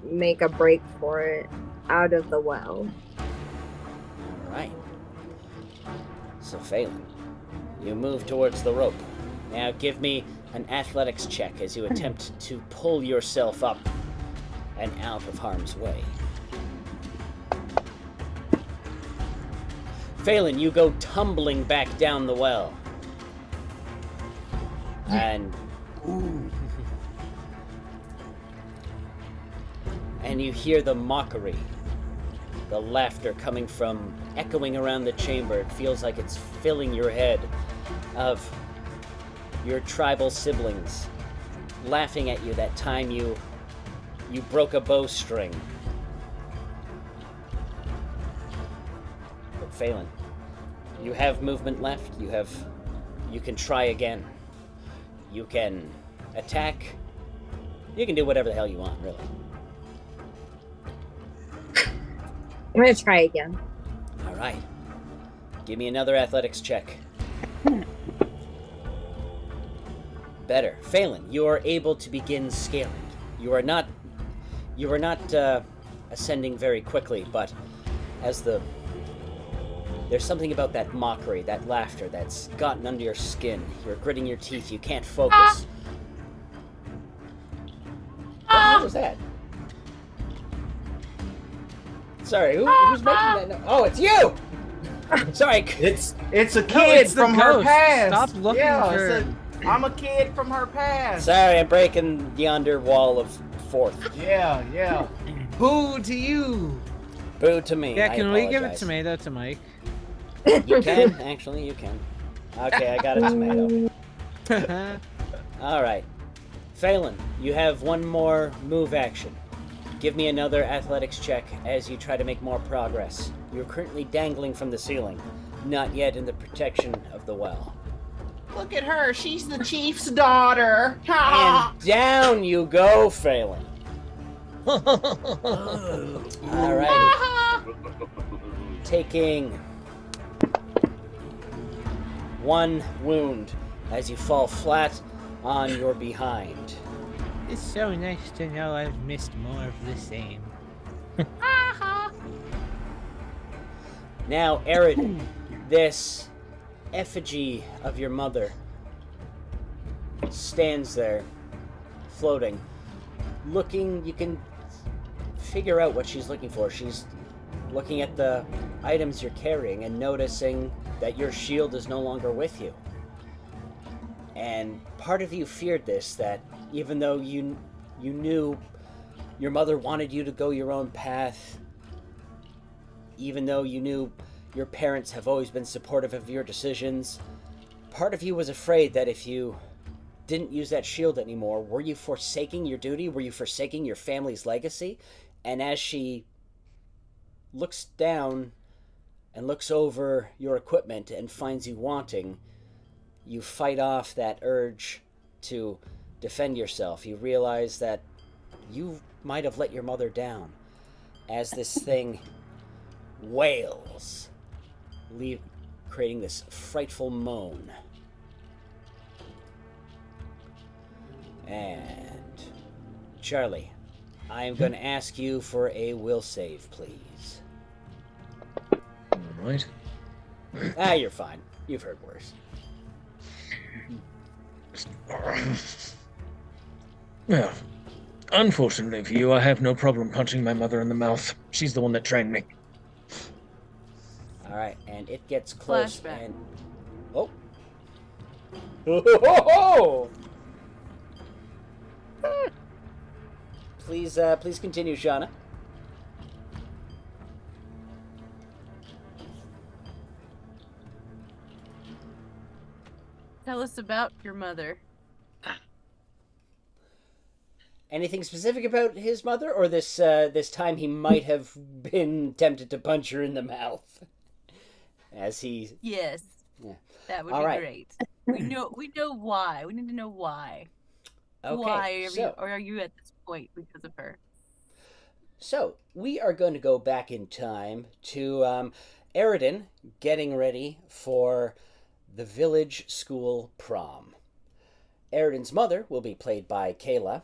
make a break for it out of the well. Alright. So Phelan, you move towards the rope. Now give me an athletics check as you attempt to pull yourself up and out of harm's way. Phelan, you go tumbling back down the well. And and you hear the mockery, the laughter coming from, echoing around the chamber. It feels like it's filling your head, of your tribal siblings laughing at you that time you broke a bowstring. But Phelan, you have movement left. You can try again. You can attack. You can do whatever the hell you want, really. I'm gonna try again. All right. Give me another athletics check. Better. Phelan, you are able to begin scaling. You are not ascending very quickly, but as there's something about that mockery, that laughter that's gotten under your skin. You're gritting your teeth. You can't focus. What was that? Sorry, who's making that noise? Oh, it's you! Sorry. It's a kid from her ghost. past. Stop looking for... I'm a kid from her past. Sorry, I'm breaking yonder wall of fourth. Yeah. Boo to you. Boo to me. Yeah, I can we give a apologize. tomato to Mike? You can, actually, you can. Okay, I got a tomato. Alright. Phelan, you have one more move action. Give me another athletics check as you try to make more progress. You're currently dangling from the ceiling, not yet in the protection of the well. Look at her. She's the chief's daughter. And down you go, Phelan. Alrighty. Taking one wound as you fall flat on your behind. It's so nice to know I've missed more of the same. Now, Aridin, this effigy of your mother stands there, floating, looking. You can figure out what she's looking for. She's looking at the items you're carrying and noticing that your shield is no longer with you. And part of you feared this, that even though you knew your mother wanted you to go your own path, even though you knew your parents have always been supportive of your decisions, part of you was afraid that if you didn't use that shield anymore, were you forsaking your duty? Were you forsaking your family's legacy? And as she looks down and looks over your equipment and finds you wanting, you fight off that urge to defend yourself. You realize that you might have let your mother down as this thing wails, creating this frightful moan. And Charlie, I am going to ask you for a will save, please. All right. You're fine. You've heard worse. Well, unfortunately for you, I have no problem punching my mother in the mouth. She's the one that trained me. All right, and it gets close. Flashback. And oh, oh! Please continue, Shauna. Tell us about your mother. Anything specific about his mother, or this time he might have been tempted to punch her in the mouth? As he... Yes. Yeah. That would All be right. great. We know why. We need to know why. Okay, Why are are you at this point because of her? So, we are going to go back in time to Eridan getting ready for the village school prom. Eridan's mother will be played by Kayla,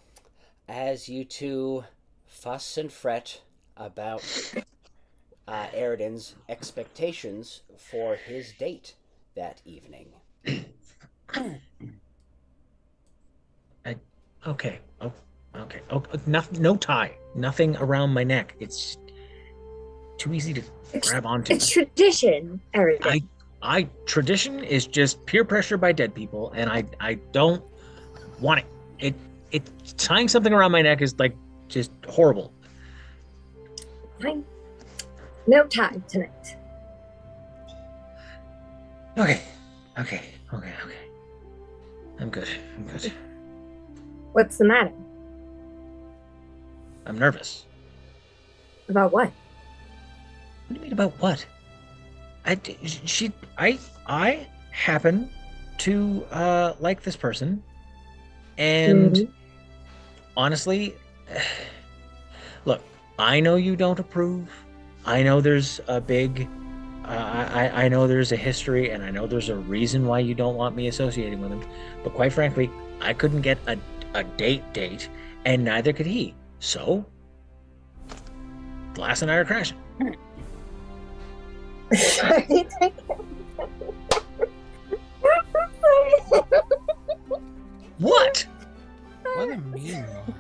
as you two fuss and fret about Eridan's expectations for his date that evening. Okay. Okay. No tie. Nothing around my neck. It's too easy to grab onto. It's tradition, Eric. Tradition is just peer pressure by dead people, and I don't want it. It tying something around my neck is like just horrible. Fine. No time tonight. Okay. I'm good. What's the matter? I'm nervous. About what? What do you mean about what? I happen to like this person, and honestly, look, I know you don't approve. I know there's a big, I know there's a history, and I know there's a reason why you don't want me associating with him. But quite frankly, I couldn't get a date, and neither could he. So, Glass and I are crashing. What? What a mean one.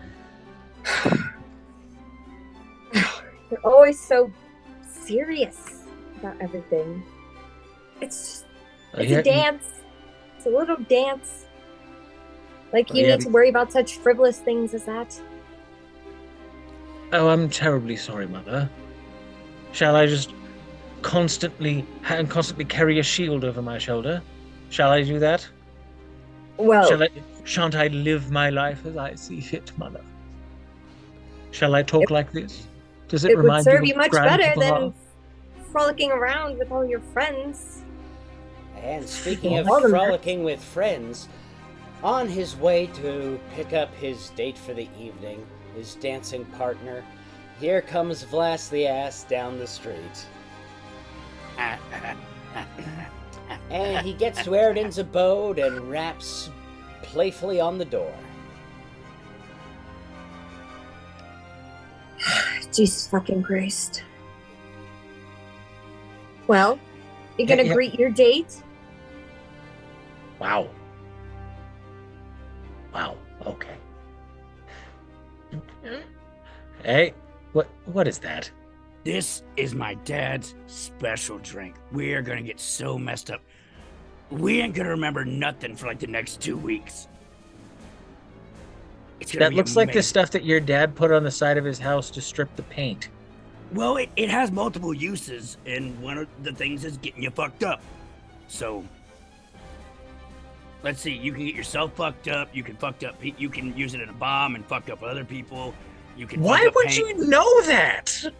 You're always so serious about everything. It's a dance. It's a little dance. Like you need to worry about such frivolous things as that. Oh, I'm terribly sorry, Mother. Shall I just constantly carry a shield over my shoulder? Shall I do that? Well, shan't I live my life as I see fit, Mother? Shall I talk like this? Does it remind would serve you you of much grand better papa? than frolicking around with all your friends. And speaking of Voldemort. frolicking with friends, on his way to pick up his date for the evening, his dancing partner, here comes Vlas the Ass down the street. And he gets to Eridan's abode and raps playfully on the door. Jesus fucking Christ. Well, you gonna greet your date? Wow. Okay. Hey, what is that? This is my dad's special drink. We're gonna get so messed up. We ain't gonna remember nothing for like the next 2 weeks. That looks like the stuff that your dad put on the side of his house to strip the paint. Well, it has multiple uses, and one of the things is getting you fucked up. So, let's see. You can get yourself fucked up. You can You can use it in a bomb and fuck up other people. You can. Why would you know that?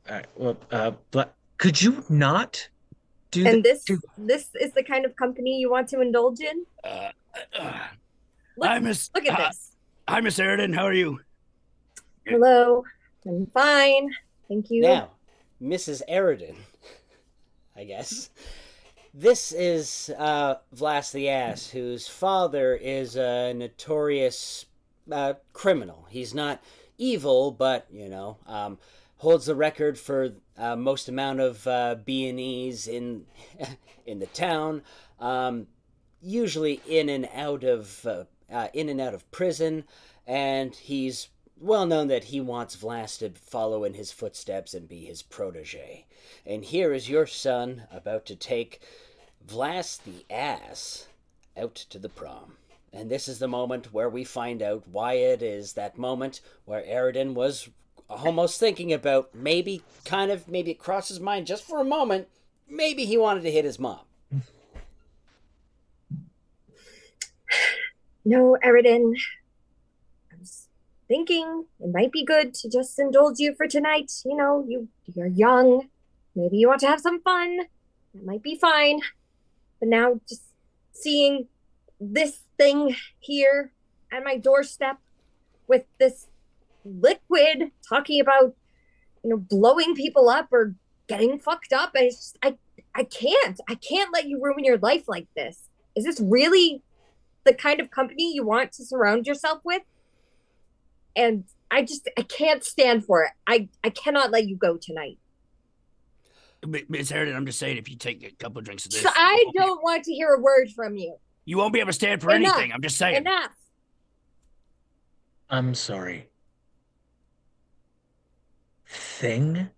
Alright, well, but could you not do And that? this is the kind of company you want to indulge in? Hi, Miss. Look at this. Hi, Miss Aridin. How are you? Hello. I'm fine. Thank you. Now, Mrs. Aridin, I guess. This is Vlas the Ass, whose father is a notorious criminal. He's not evil, but, holds the record for most amount of B&Es in the town. Usually in and out of prison, and he's well known that he wants Vlas to follow in his footsteps and be his protege. And here is your son about to take Vlas the Ass out to the prom. And this is the moment where we find out why it is that moment where Aridin was almost thinking about maybe it crossed his mind just for a moment, maybe he wanted to hit his mom. No, Aridin. I was thinking it might be good to just indulge you for tonight. You're young. Maybe you want to have some fun. That might be fine. But now just seeing this thing here at my doorstep with this liquid talking about, blowing people up or getting fucked up, I can't let you ruin your life like this. Is this really the kind of company you want to surround yourself with? And I can't stand for it. I cannot let you go tonight. Miss Aridin, I'm just saying, if you take a couple of drinks of this, I don't want to hear a word from you. you won't be able to stand for Enough. anything. I'm just saying. Enough. I'm sorry. Thing?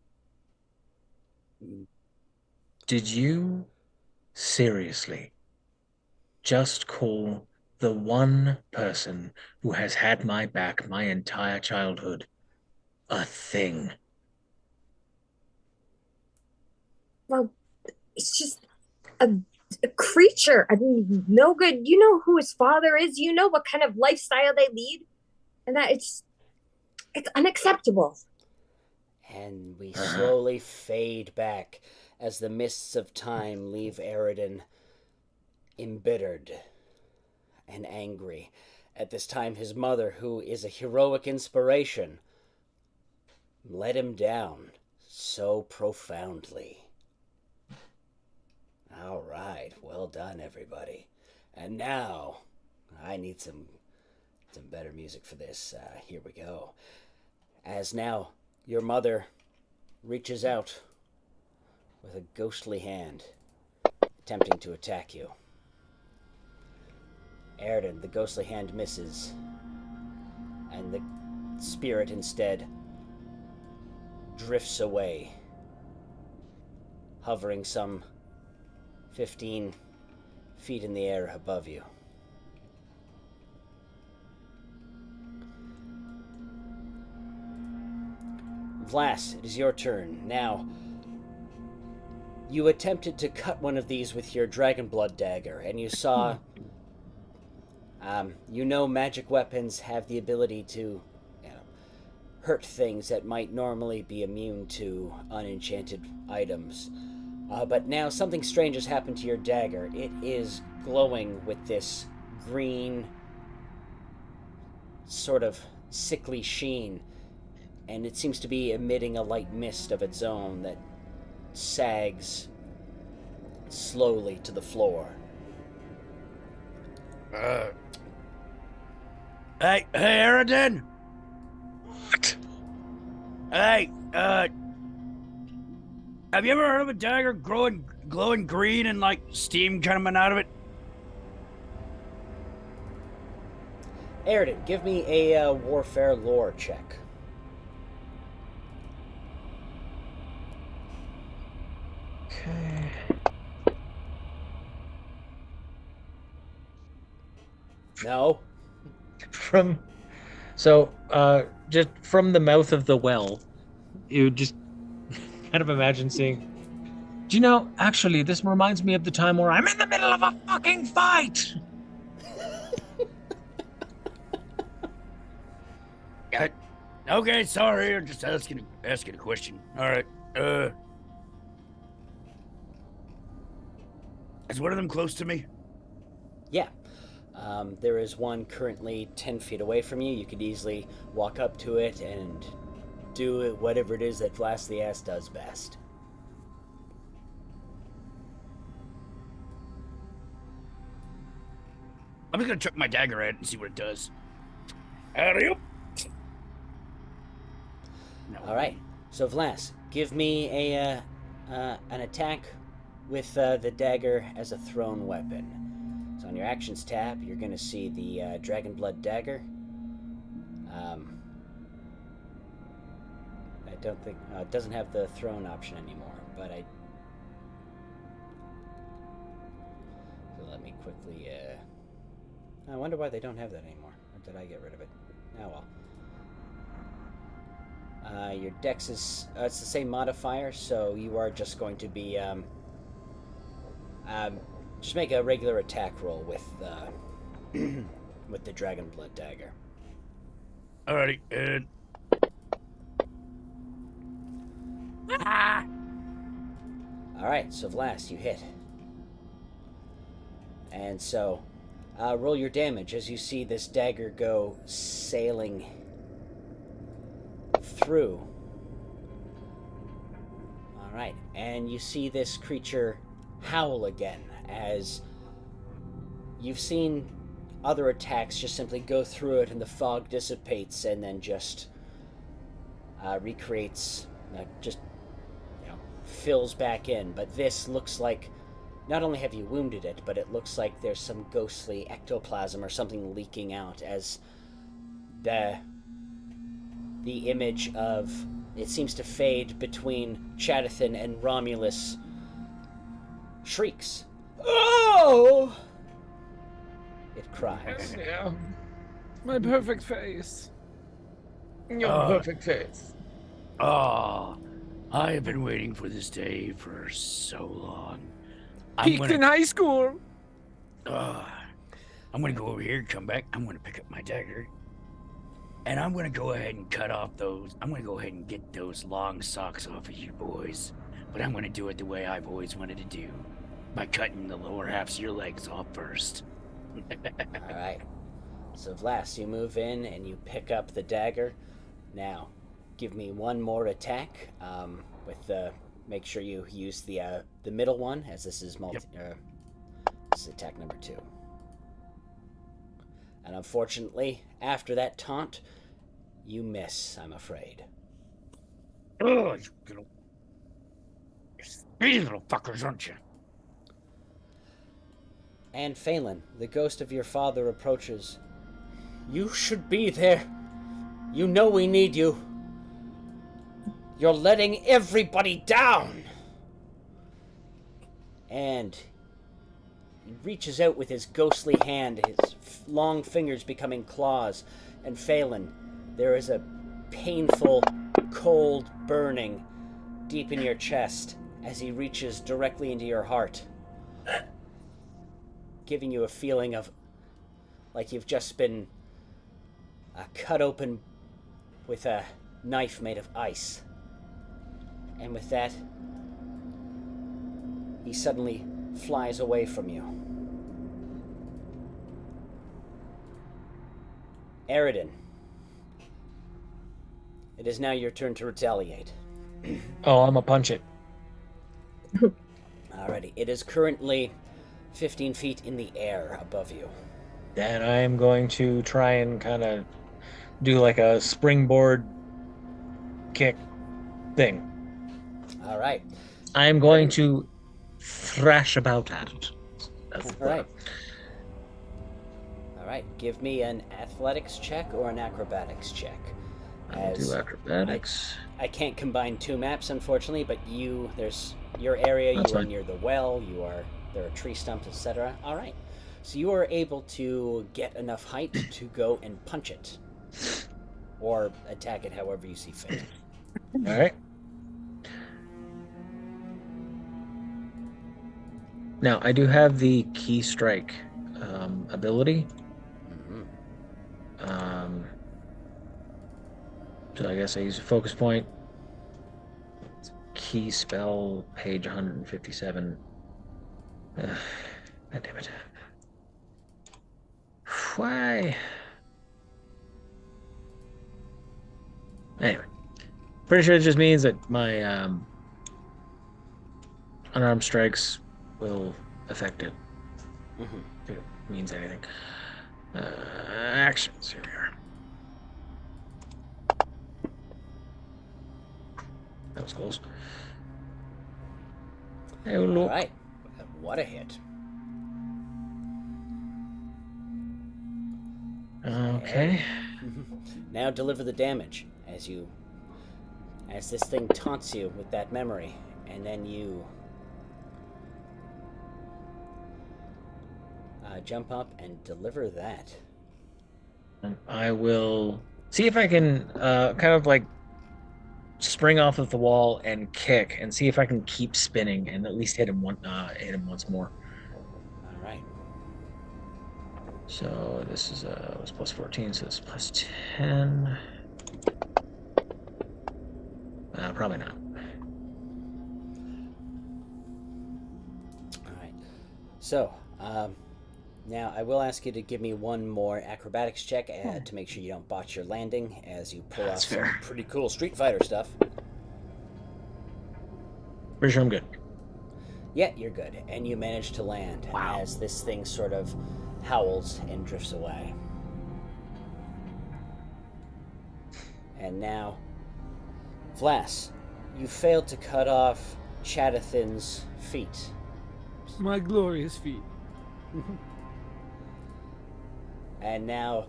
Did you seriously just call the one person who has had my back my entire childhood a thing? Well, it's just a creature. I mean, no good. You know who his father is. You know what kind of lifestyle they lead. And that it's unacceptable. And we slowly fade back as the mists of time leave Aridin embittered and angry. At this time, his mother, who is a heroic inspiration, let him down so profoundly. All right, well done, everybody. And now, I need some better music for this. Here we go. As now, your mother reaches out with a ghostly hand, attempting to attack you. Aridin, the ghostly hand misses, and the spirit instead drifts away, hovering some 15 feet in the air above you. Vlas, it is your turn. Now, you attempted to cut one of these with your dragon blood dagger, and you saw... magic weapons have the ability to hurt things that might normally be immune to unenchanted items. But now something strange has happened to your dagger. It is glowing with this green, sort of sickly sheen, and it seems to be emitting a light mist of its own that sags slowly to the floor. Hey, Aridin! What? Hey, have you ever heard of a dagger glowing green and like steam coming out of it? Aridin, give me a warfare lore check. Okay. No. So, just from the mouth of the well, you just kind of imagine seeing. Do you know? Actually, this reminds me of the time where I'm in the middle of a fucking fight. Okay, sorry. I'm just asking a question. All right. Is one of them close to me? Yeah. There is one currently 10 feet away from you. You could easily walk up to it and do it, whatever it is that Blast the Ass does best. I'm just gonna chuck my dagger at it and see what it does. Howdy up. No. All right. So Vlas, give me an attack with the dagger as a thrown weapon. So on your actions tab, you're going to see the Dragon Blood dagger. I don't think it doesn't have the thrown option anymore, but so let me quickly. I wonder why they don't have that anymore. Or did I get rid of it? Oh well. Your dex is it's the same modifier, so you are just going to be just make a regular attack roll with with the Dragon Blood dagger. Alrighty. All right, so Vlas, you hit, and so roll your damage as you see this dagger go sailing through. All right, and you see this creature howl again as you've seen other attacks just simply go through it and the fog dissipates and then just recreates, just fills back in. But this looks like not only have you wounded it, but it looks like there's some ghostly ectoplasm or something leaking out as the image of it seems to fade between Chadathan and Romulus shrieks. Oh! It cries. Yeah. My perfect face. Your perfect face. Oh, I have been waiting for this day for so long. Peaked in high school. I'm gonna go over here and come back. I'm gonna pick up my dagger. And I'm gonna go ahead and cut off those. I'm gonna go ahead and get those long socks off of you boys. But I'm gonna do it the way I've always wanted to do. By cutting the lower halves of your legs off first. Alright. So Vlas, you move in and you pick up the dagger. Now, give me one more attack. With the make sure you use the middle one, as this is this is attack number 2. And unfortunately, after that taunt, you miss, I'm afraid. Oh, you little fuckers, aren't you? And Phelan, the ghost of your father approaches. You should be there. You know we need you. You're letting everybody down. And he reaches out with his ghostly hand, his long fingers becoming claws. And Phelan, there is a painful, cold burning deep in your chest as he reaches directly into your heart, giving you a feeling of like you've just been cut open with a knife made of ice. And with that, he suddenly flies away from you. Aridin, it is now your turn to retaliate. Oh, I'm gonna punch it. Alrighty, it is currently 15 feet in the air above you. Then I am going to try and kind of do like a springboard kick thing. All right. I am going to thrash about at it. All right. All right. Give me an athletics check or an acrobatics check. I'll do acrobatics. I can't combine two maps, unfortunately, but there's your area. That's you are fine. near the well. There are tree stumps, etc. All right. So you are able to get enough height to go and punch it. or attack it however you see fit. All right. Now, I do have the key strike ability. So I guess I use a focus point. Key spell, page 157. God damn it. Why? Anyway, pretty sure it just means that my unarmed strikes will affect it. If it means anything. Actions, here we are. That was close. Hey, look. All right. What a hit. Okay. Now deliver the damage as this thing taunts you with that memory, and then you jump up and deliver that. I will see if I can kind of like spring off of the wall and kick, and see if I can keep spinning and at least hit him once more. All right. So this is was plus 14, so it's plus 10. Probably not. All right. So now I will ask you to give me one more acrobatics check to make sure you don't botch your landing as you pull off some pretty cool Street Fighter stuff. Pretty sure I'm good. Yeah, you're good. And you manage to land as this thing sort of howls and drifts away. And now, Vlas, you failed to cut off Chadathin's feet. My glorious feet. And now,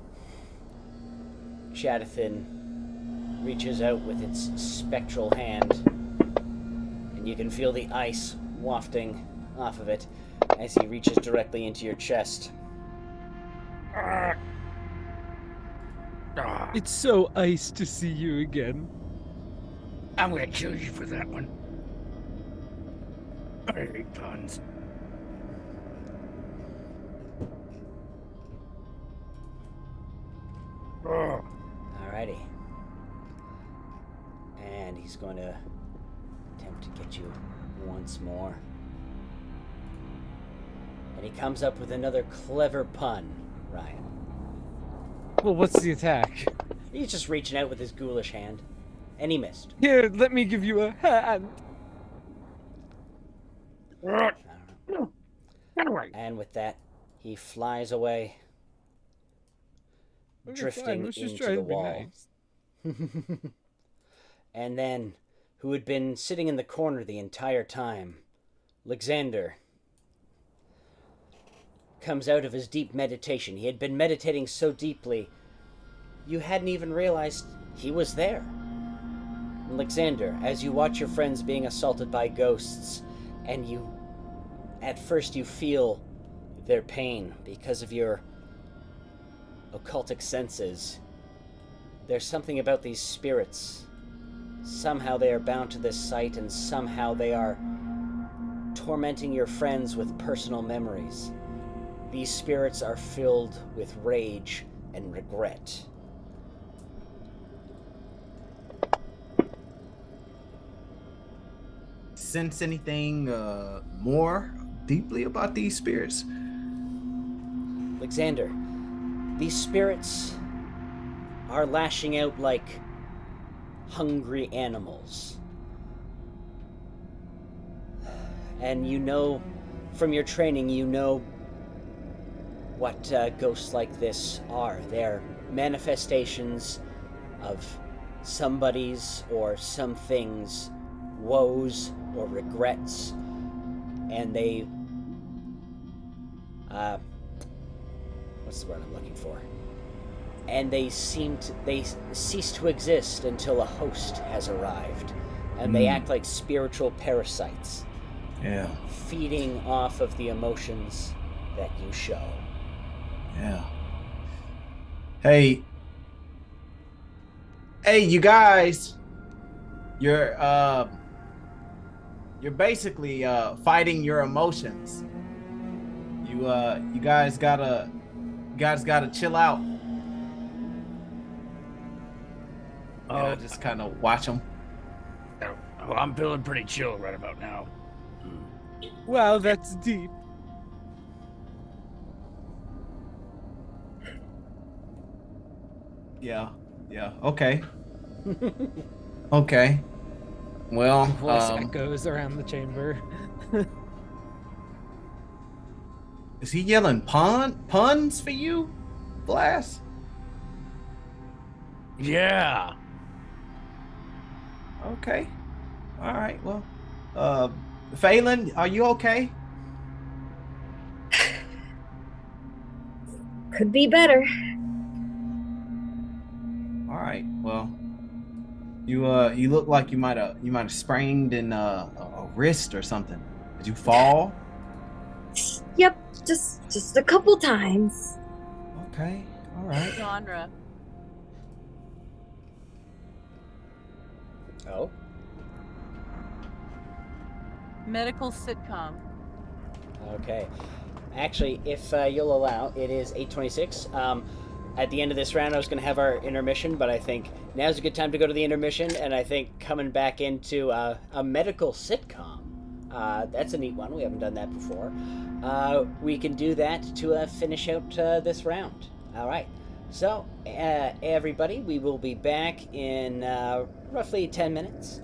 Chadathin reaches out with its spectral hand, and you can feel the ice wafting off of it as he reaches directly into your chest. It's so ice to see you again. I'm gonna kill you for that one. I hate puns. Alrighty. And he's going to attempt to get you once more. And he comes up with another clever pun, Ryan. Well, what's the attack? He's just reaching out with his ghoulish hand. And he missed. Here, let me give you a hand. And with that, he flies away, drifting into the wall. And then, who had been sitting in the corner the entire time, Alexander comes out of his deep meditation. He had been meditating so deeply, you hadn't even realized he was there. Alexander, as you watch your friends being assaulted by ghosts, and at first you feel their pain because of your occultic senses. There's something about these spirits. Somehow they are bound to this site, and somehow they are tormenting your friends with personal memories. These spirits are filled with rage and regret. Sense anything more deeply about these spirits? Alexander, these spirits are lashing out like hungry animals. And you know, from your training, you know what ghosts like this are. They're manifestations of somebody's or something's woes or regrets, and they what's the word I'm looking for? And they cease to exist until a host has arrived, and they act like spiritual parasites. Yeah. Feeding off of the emotions that you show. Yeah. Hey, Hey, you guys, you're basically fighting your emotions. You guys gotta chill out. Oh, Just kind of watch them. well, I'm feeling pretty chill right about now. Wow, that's deep. Yeah. Okay. Okay. Well, Voice echoes around the chamber. is he yelling puns for you, Glass? Yeah. Okay. All right. Well, Phelan, are you okay? Could be better. All right. Well, you look like you might have sprained in a wrist or something. Did you fall? Yep, just a couple times. Okay. All right. Genre. Oh. Medical sitcom. Okay. Actually, if you'll allow, it is 8:26. At the end of this round, I was going to have our intermission, but I think now's a good time to go to the intermission, and I think coming back into a medical sitcom, that's a neat one. We haven't done that before. We can do that to finish out this round. All right. So, everybody, we will be back in roughly 10 minutes.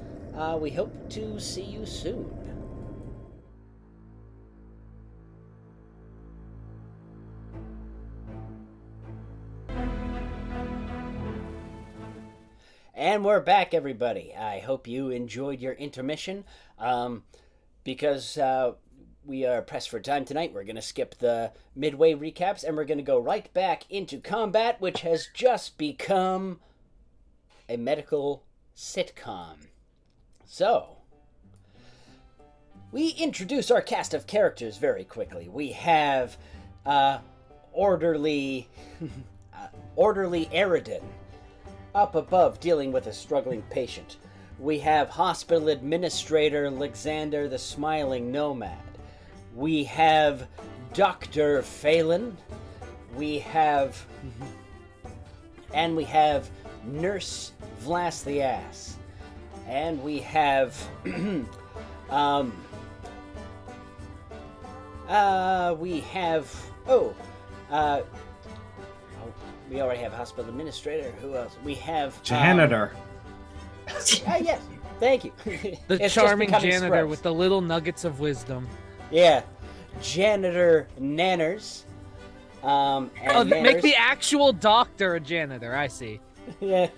We hope to see you soon. And we're back, everybody. I hope you enjoyed your intermission. Because we are pressed for time tonight, we're going to skip the midway recaps, and we're going to go right back into combat, which has just become a medical sitcom. So, we introduce our cast of characters very quickly. We have orderly Eridan, up above dealing with a struggling patient. We have hospital administrator Alexander the Smiling Nomad. We have Dr. Phelan. We have Nurse Vlas the Ass. And we have we already have hospital administrator. Who else? We have Janitor. Yes, thank you. The It's charming just becoming janitor Scrubs. with the little nuggets of wisdom. Yeah, janitor Nanners. And Make Nanners- the actual doctor a janitor. I see. Yeah,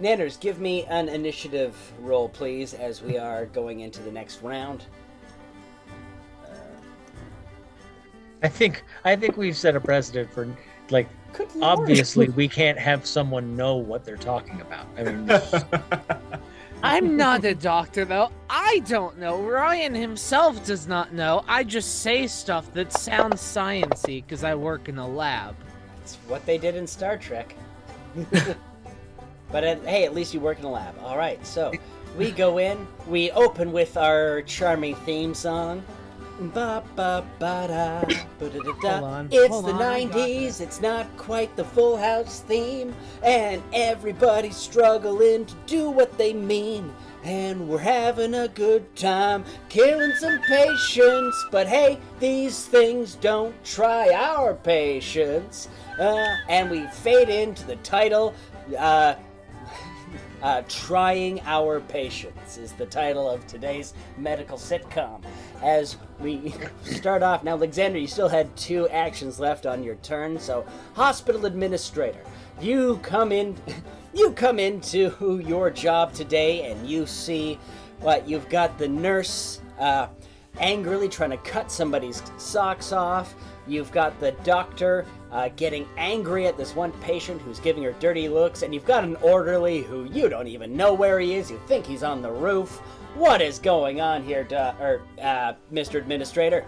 Nanners, give me an initiative roll, please, as we are going into the next round. I think we've set a precedent for like Good Lord. obviously we can't have someone know what they're talking about. I mean, I'm not a doctor, though. I don't know. Ryan himself does not know. I just say stuff that sounds science-y because I work in a lab. It's what they did in Star Trek. But hey, at least you work in a lab. All right, so we go in. We open with our charming theme song. Ba ba ba da, ba da da da. Hold on. It's Hold the on, I got 90s. It's not quite the Full House theme, and everybody's struggling to do what they mean. And we're having a good time, killing some patients. But hey, these things don't try our patience. And we fade into the title. Trying Our Patience is the title of today's medical sitcom. As we start off, now, Alexander, you still had 2 actions left on your turn, so hospital administrator, you come into your job today, and you see what you've got the nurse angrily trying to cut somebody's socks off. You've got the doctor getting angry at this one patient who's giving her dirty looks, and you've got an orderly who you don't even know where he is. You think he's on the roof. What is going on here, Mr. Administrator?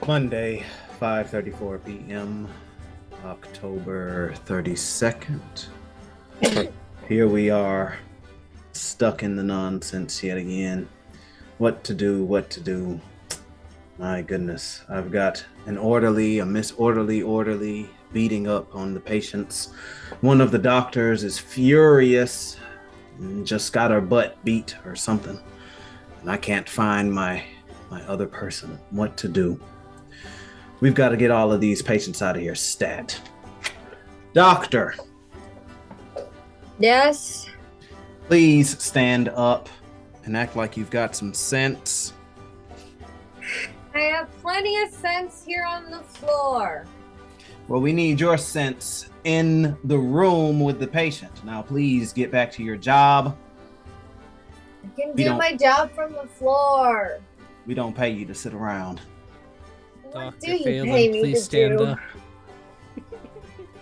Monday, 5:34 p.m. October 32nd. Here we are, stuck in the nonsense yet again. What to do. My goodness, I've got an orderly, a Miss Orderly beating up on the patients. One of the doctors is furious and just got her butt beat or something. And I can't find my other person. What to do? We've got to get all of these patients out of here stat. Doctor. Yes? Please stand up and act like you've got some sense. I have plenty of sense here on the floor. Well, we need your sense in the room with the patient. Now, please get back to your job. I can do my job from the floor. We don't pay you to sit around. What do Dr. you Phelan, pay me please to stand do? up.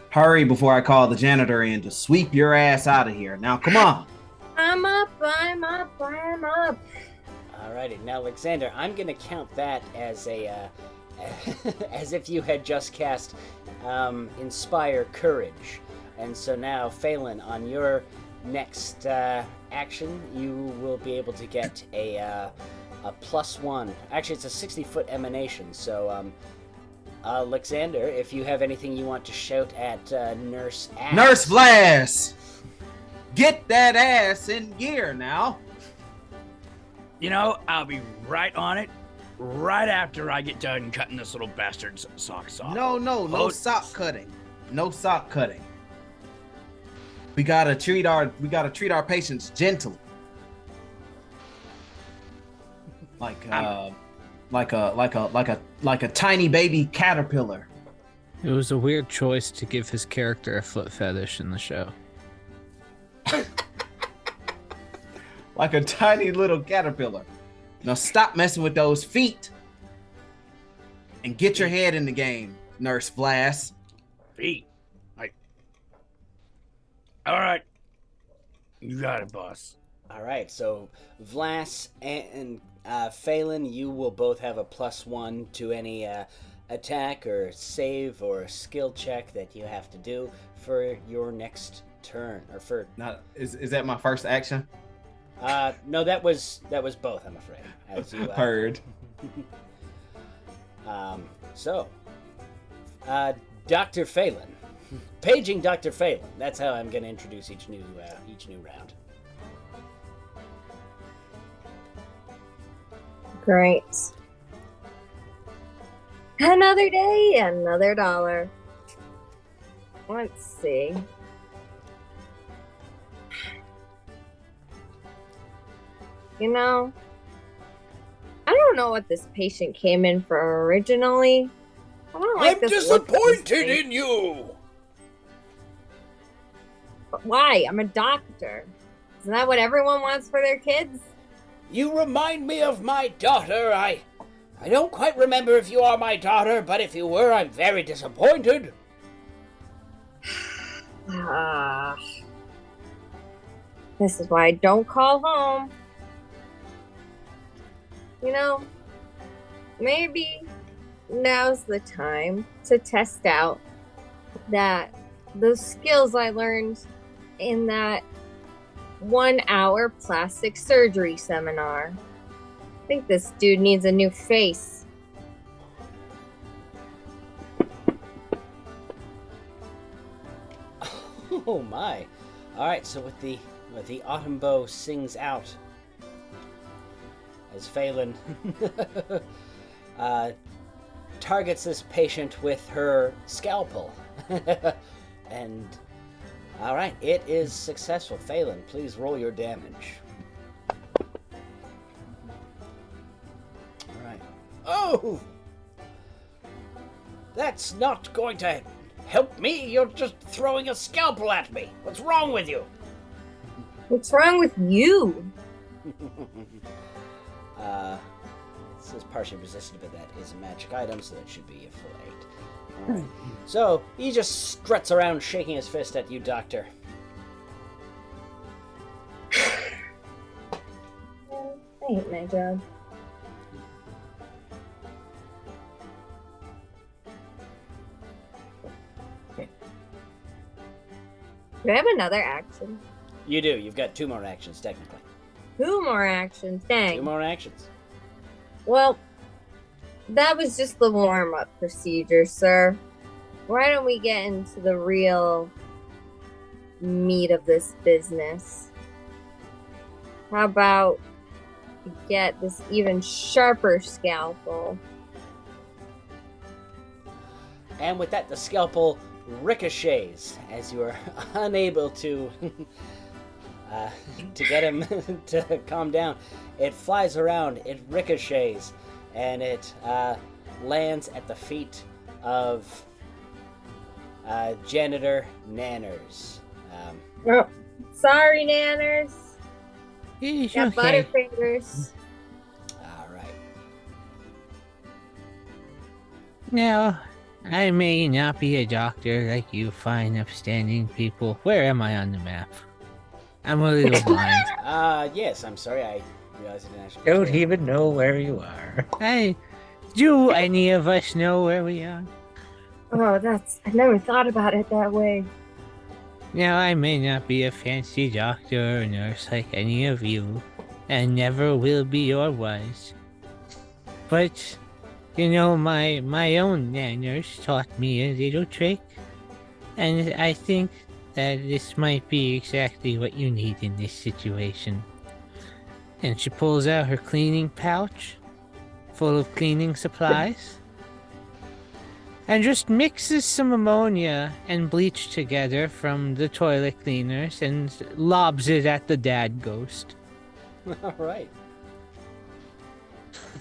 Hurry before I call the janitor in to sweep your ass out of here. Now, come on. I'm up. Alrighty, now Alexander, I'm gonna count that as a as if you had just cast Inspire Courage, and so now Phelan, on your next action, you will be able to get a +1. Actually, it's a 60-foot emanation. So, Alexander, if you have anything you want to shout at Nurse Ass. Nurse Vlass! Get that ass in gear now. You know, I'll be right on it right after I get done cutting this little bastard's socks off. No sock cutting. No sock cutting. We gotta treat our patients gently. Like a tiny baby caterpillar. It was a weird choice to give his character a foot fetish in the show. Like a tiny little caterpillar. Now stop messing with those feet and get your head in the game, Nurse Vlass. Feet. All right. You got it, boss. All right, so Vlass and Phelan, you will both have a +1 to any attack or save or skill check that you have to do for your next turn, or for. Now, is that my first action? No, that was both, I'm afraid. As you heard. Dr. Phelan. Paging Dr. Phelan. That's how I'm going to introduce each new round. Great. Another day, another dollar. Let's see. You know, I don't know what this patient came in for originally. I don't like I'm this look of this disappointed thing. in you. But why? I'm a doctor. Isn't that what everyone wants for their kids? You remind me of my daughter. I don't quite remember if you are my daughter, but if you were, I'm very disappointed. This is why I don't call home. You know, maybe now's the time to test out those skills I learned in that 1-hour plastic surgery seminar. I think this dude needs a new face. Oh my. Alright, so with the autumn bow sings out as Phelan targets this patient with her scalpel. And alright, it is successful. Phelan, please roll your damage. Alright. Oh! That's not going to help me. You're just throwing a scalpel at me. What's wrong with you? What's wrong with you? This is partially resistant, but that is a magic item, so that should be a full 8. Alright. So, he just struts around shaking his fist at you, Doctor. I hate my job. Do I have another action? You do. You've got 2 more actions, technically. 2 more actions. Dang. 2 more actions. Well, that was just the warm-up procedure, sir. Why don't we get into the real meat of this business? How about we get this even sharper scalpel? And with that, the scalpel ricochets as you are unable to get him to calm down. It flies around, it ricochets, and it lands at the feet of Janitor Nanners. Oh, sorry, Nanners. It's Got okay. butterfingers. All right. Now, I may not be a doctor like you fine, upstanding people. Where am I on the map? I'm a little blind. Yes, I'm sorry. I realized I didn't actually. Don't even know where you are. Hey, do any of us know where we are? Oh, I never thought about it that way. Now, I may not be a fancy doctor or nurse like any of you, and never will be or was. But, you know, my own Nanners taught me a little trick, and I think that this might be exactly what you need in this situation. And she pulls out her cleaning pouch, full of cleaning supplies, and just mixes some ammonia and bleach together from the toilet cleaners and lobs it at the dad ghost. All right.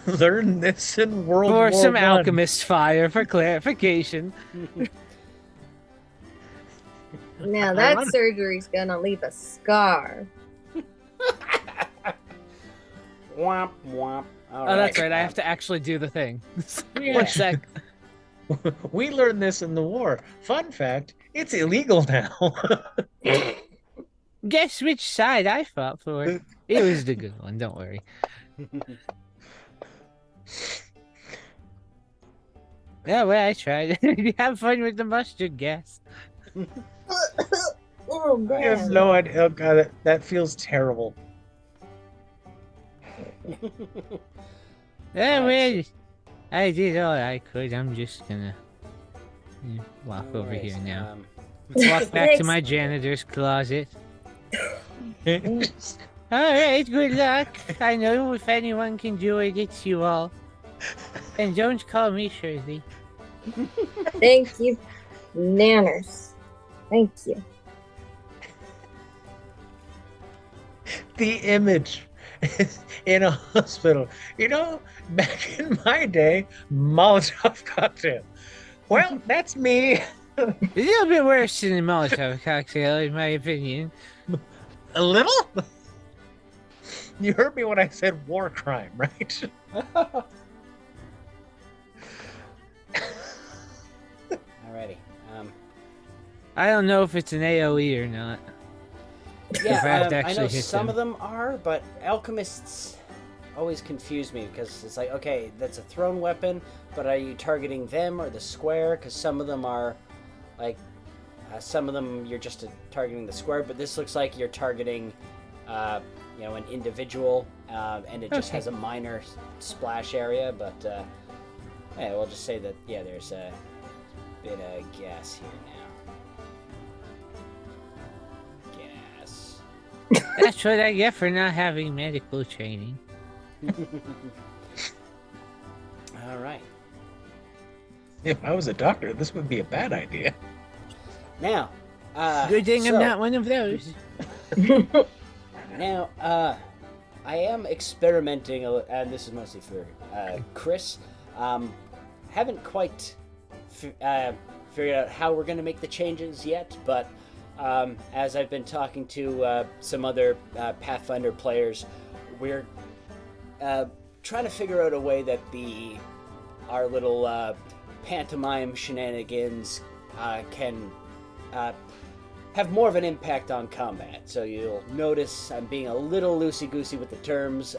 Learn this in World For War some I. alchemist fire, for clarification. Now that surgery's gonna leave a scar. Womp womp. All Oh, that's right. I have to actually do the thing. Yeah. 1 sec. We learned this in the war. Fun fact, it's illegal now. Guess which side I fought for. It was the good one, don't worry. Yeah, well, I tried. Have fun with the mustard gas. Oh, I have man. no idea. Oh, God, that feels terrible. Yeah, well, I did all I could. I'm just gonna walk over Anyways, here now. Walk back to Thanks. my janitor's closet. Alright, good luck. I know if anyone can do it, it's you all. And don't call me Shirley. Thank you, Nanners. Thank you. The image in a hospital. You know, back in my day, Molotov cocktail. Well, that's me. A little bit worse than a Molotov cocktail, in my opinion. A little? You heard me when I said war crime, right? Alrighty. I don't know if it's an AoE or not. If I have Yeah, to I actually know hit some them. of them are, but alchemists always confuse me because it's like, okay, that's a thrown weapon, but are you targeting them or the square? Because some of them are, like, some of them you're just targeting the square, but this looks like you're targeting, you know, an individual, and it just Okay. has a minor splash area. But yeah, we'll just say that there's a bit of gas here now. Gas. That's what I get for not having medical training. All right. If I was a doctor, this would be a bad idea. Now, Good thing so, I'm not one of those. Now, I am experimenting, and this is mostly for Chris. Haven't quite figured out how we're going to make the changes yet, but as I've been talking to some other Pathfinder players, we're trying to figure out a way that our little pantomime shenanigans can have more of an impact on combat. So you'll notice I'm being a little loosey-goosey with the terms.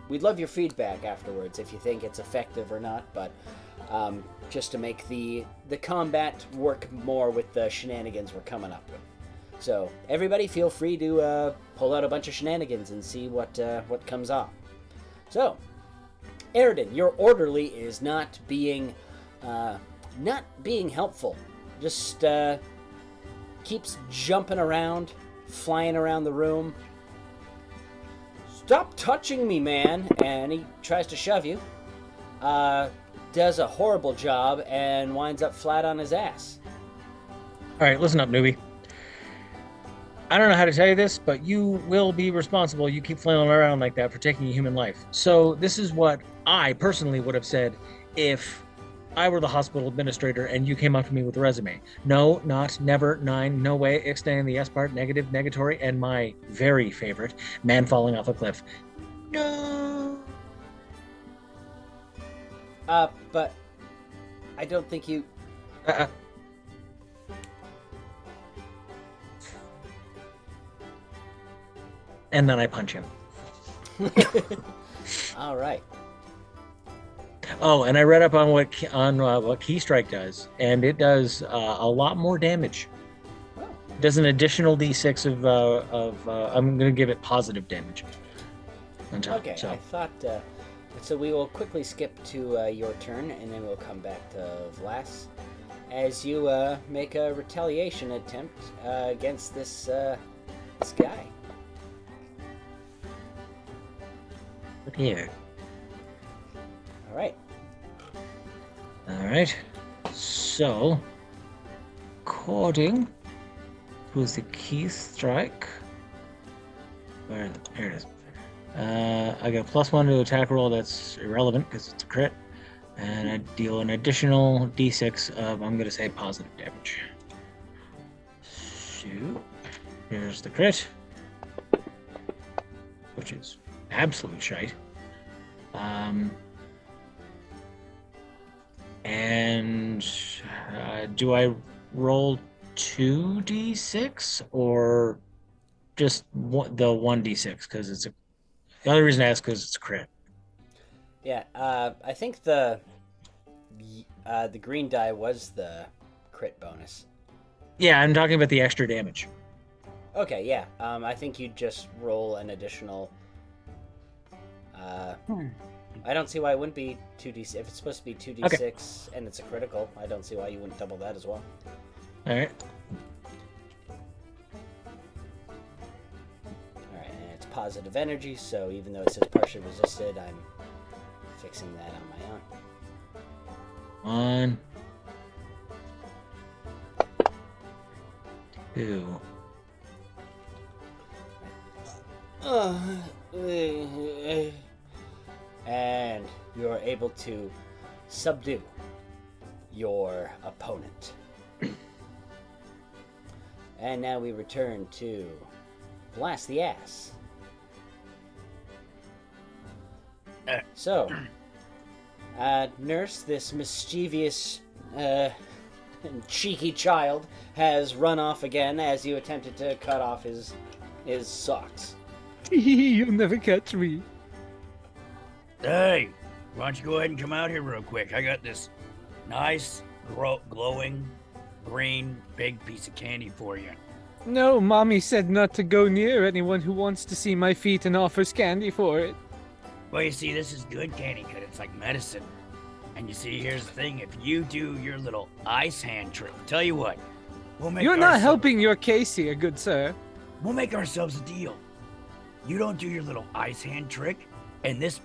We'd love your feedback afterwards if you think it's effective or not, but just to make the combat work more with the shenanigans we're coming up with. So everybody feel free to pull out a bunch of shenanigans and see what comes off. So, Aridin, your orderly is not being helpful. Just keeps jumping around, flying around the room. Stop touching me, man! And he tries to shove you. Does a horrible job and winds up flat on his ass. All right, listen up, newbie. I don't know how to tell you this, but you will be responsible. You keep flailing around like that for taking a human life. So this is what I personally would have said if I were the hospital administrator and you came up to me with a resume. No, not, never, nine, no way, extending the S part, negative, negatory, and my very favorite, man falling off a cliff. No. But I don't think you... And then I punch him. All right. Oh, and I read up on what Key Strike does, and it does a lot more damage. It does an additional D6 of I'm going to give it positive damage on top. Okay, so. I thought... So we will quickly skip to your turn, and then we'll come back to Vlas as you make a retaliation attempt against this guy. Look here. All right. All right. So, according to the Key Strike, here it is. I got a +1 to attack roll. That's irrelevant because it's a crit, and I deal an additional D6 of, I'm going to say, positive damage. So, here's the crit, which is absolute shite. And do I roll 2d6 or just the 1d6? Because it's the only reason I ask because it's a crit. Yeah, I think the green die was the crit bonus. Yeah, I'm talking about the extra damage. Okay, yeah. I think you just roll an additional. I don't see why it wouldn't be 2d6 if it's supposed to be 2d6 Okay. and it's a critical. I don't see why you wouldn't double that as well. All right. All right, and it's positive energy, so even though it says partially resisted, I'm fixing that on my own. 1, 2. And you're able to subdue your opponent. And now we return to Blast the Ass. So, Nurse, this mischievous cheeky child, has run off again as you attempted to cut off his socks. You'll never catch me. Hey, why don't you go ahead and come out here real quick? I got this nice, glowing, green, big piece of candy for you. No, Mommy said not to go near anyone who wants to see my feet and offers candy for it. Well, you see, this is good candy because it's like medicine. And you see, here's the thing. If you do your little ice hand trick, tell you what, we'll make You're not helping your case here, good sir. We'll make ourselves a deal. You don't do your little ice hand trick, and this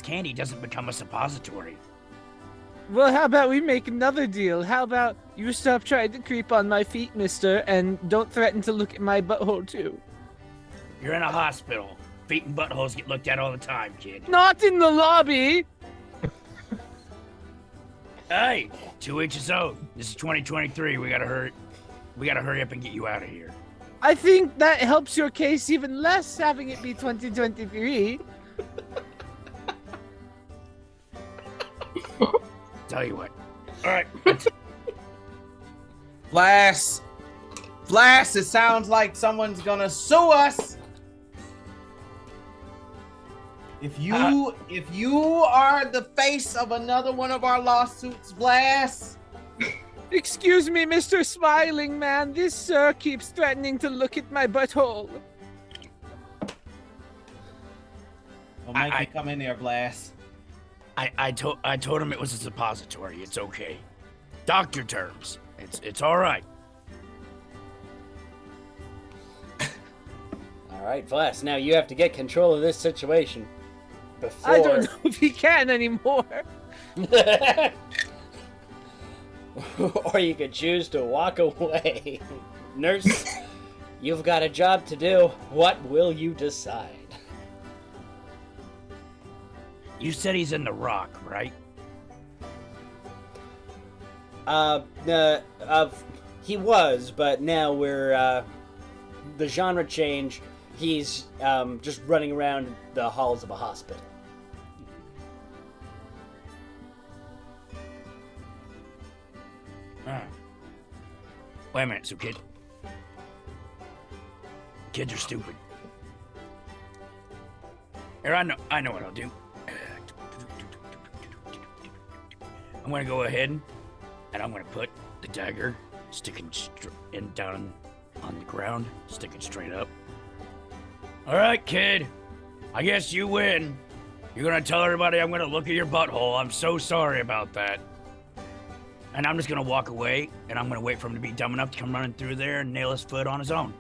candy doesn't become a suppository. Well, how about we make another deal? How about you stop trying to creep on my feet, mister, and don't threaten to look at my butthole, too? You're in a hospital. Feet and buttholes get looked at all the time, kid. Not in the lobby! Hey, 2 inches out. This is 2023. We gotta hurry up and get you out of here. I think that helps your case even less, having it be 2023. Tell you what. All right. Flash, it sounds like someone's gonna sue us. If you are the face of another one of our lawsuits, Vlas, Excuse me, Mr. Smiling Man. This sir keeps threatening to look at my butthole. Don't make me come in there, Blast. I told him it was a suppository. It's okay. Doctor terms. It's all right. All right, Blast. Now you have to get control of this situation. Before... I don't know if he can anymore. Or you could choose to walk away. Nurse, you've got a job to do. What will you decide? You said he's in the rock, right? He was, but now we're, the genre change, he's, just running around the halls of a hospital. Wait a minute, so kids are stupid. Here, I know what I'll do. I'm gonna go ahead and I'm gonna put the dagger sticking down on the ground, sticking straight up. All right, kid. I guess you win. You're gonna tell everybody I'm gonna look at your butthole. I'm so sorry about that. And I'm just gonna walk away, and I'm gonna wait for him to be dumb enough to come running through there and nail his foot on his own.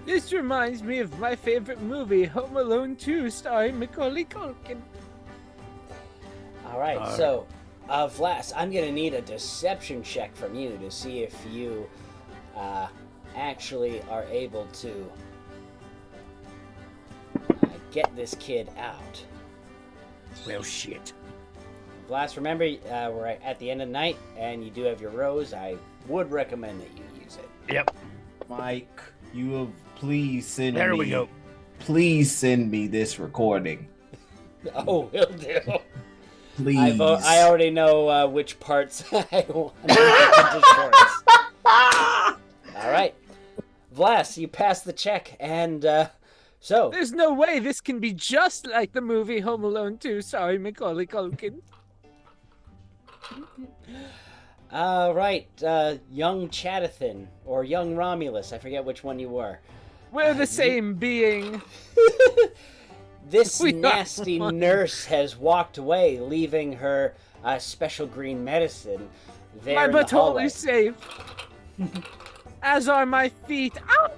This reminds me of my favorite movie, Home Alone 2, starring Macaulay Culkin. All right, so, Vlas, I'm gonna need a deception check from you to see if you, actually are able to get this kid out. Well, shit. Vlas, remember, we're at the end of the night, and you do have your rose. I would recommend that you use it. Yep. Mike, you have please send There me. we go. Please send me this recording. Oh, will do. Please. I already know which parts I want to All right. Vlas, you passed the check, and so... There's no way this can be just like the movie Home Alone 2, starring Macaulay Culkin. Right, young Chadathan, or young Romulus, I forget which one you were. We're the same being. This nasty nurse has walked away, leaving her special green medicine there My in the butthole hallway. is safe. As are my feet. Ow!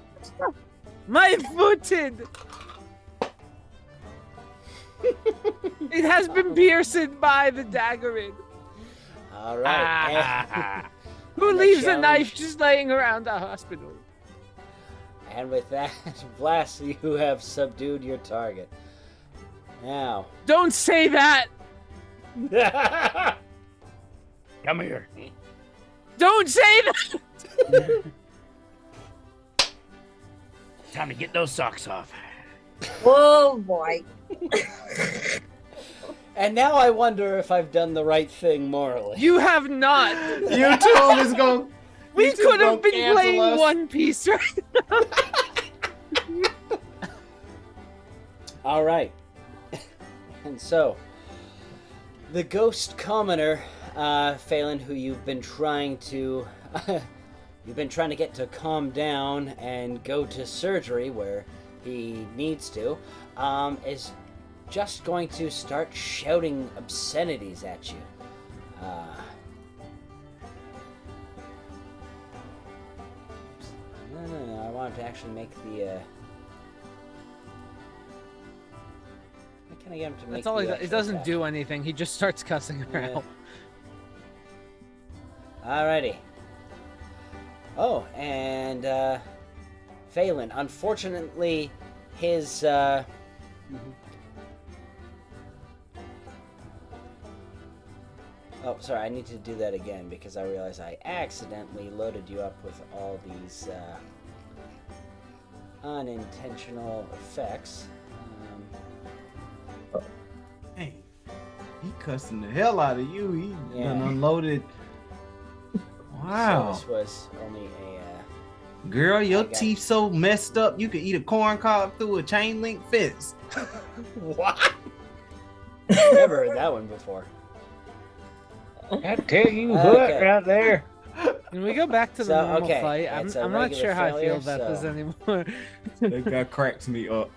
My footed! It has been pierced by the daggerin. All right. Who and the leaves a challenge- knife just laying around a hospital? And with that, Vlas, you have subdued your target. Now. Don't say that! Come here. Don't say that! Time to get those socks off. Oh boy. And now I wonder if I've done the right thing morally. You have not. YouTube is going. We YouTube could have gonna been cancel playing us. One Piece right now. All right. And so, the ghost commoner, Phelan, who you've been trying to get to calm down and go to surgery where he needs to, is just going to start shouting obscenities at you. No, I wanted to actually make the, How can I get him to make That's all he the does. It actual doesn't attack? do anything. He just starts cussing around. Alrighty. Oh, and, Phelan, unfortunately, his, Oh, sorry, I need to do that again because I realized I accidentally loaded you up with all these, unintentional effects. Hey, he cussing the hell out of you. He Yeah. done unloaded. Wow. So this was only a, Girl, your I got- teeth so messed up you could eat a corn cob through a chain link fence. What? Never heard that one before. I tell you Okay. what, right there. Can we go back to the So, normal okay, fight? it's a I'm not regular sure how I failure, feel about this so- anymore. That guy cracks me up.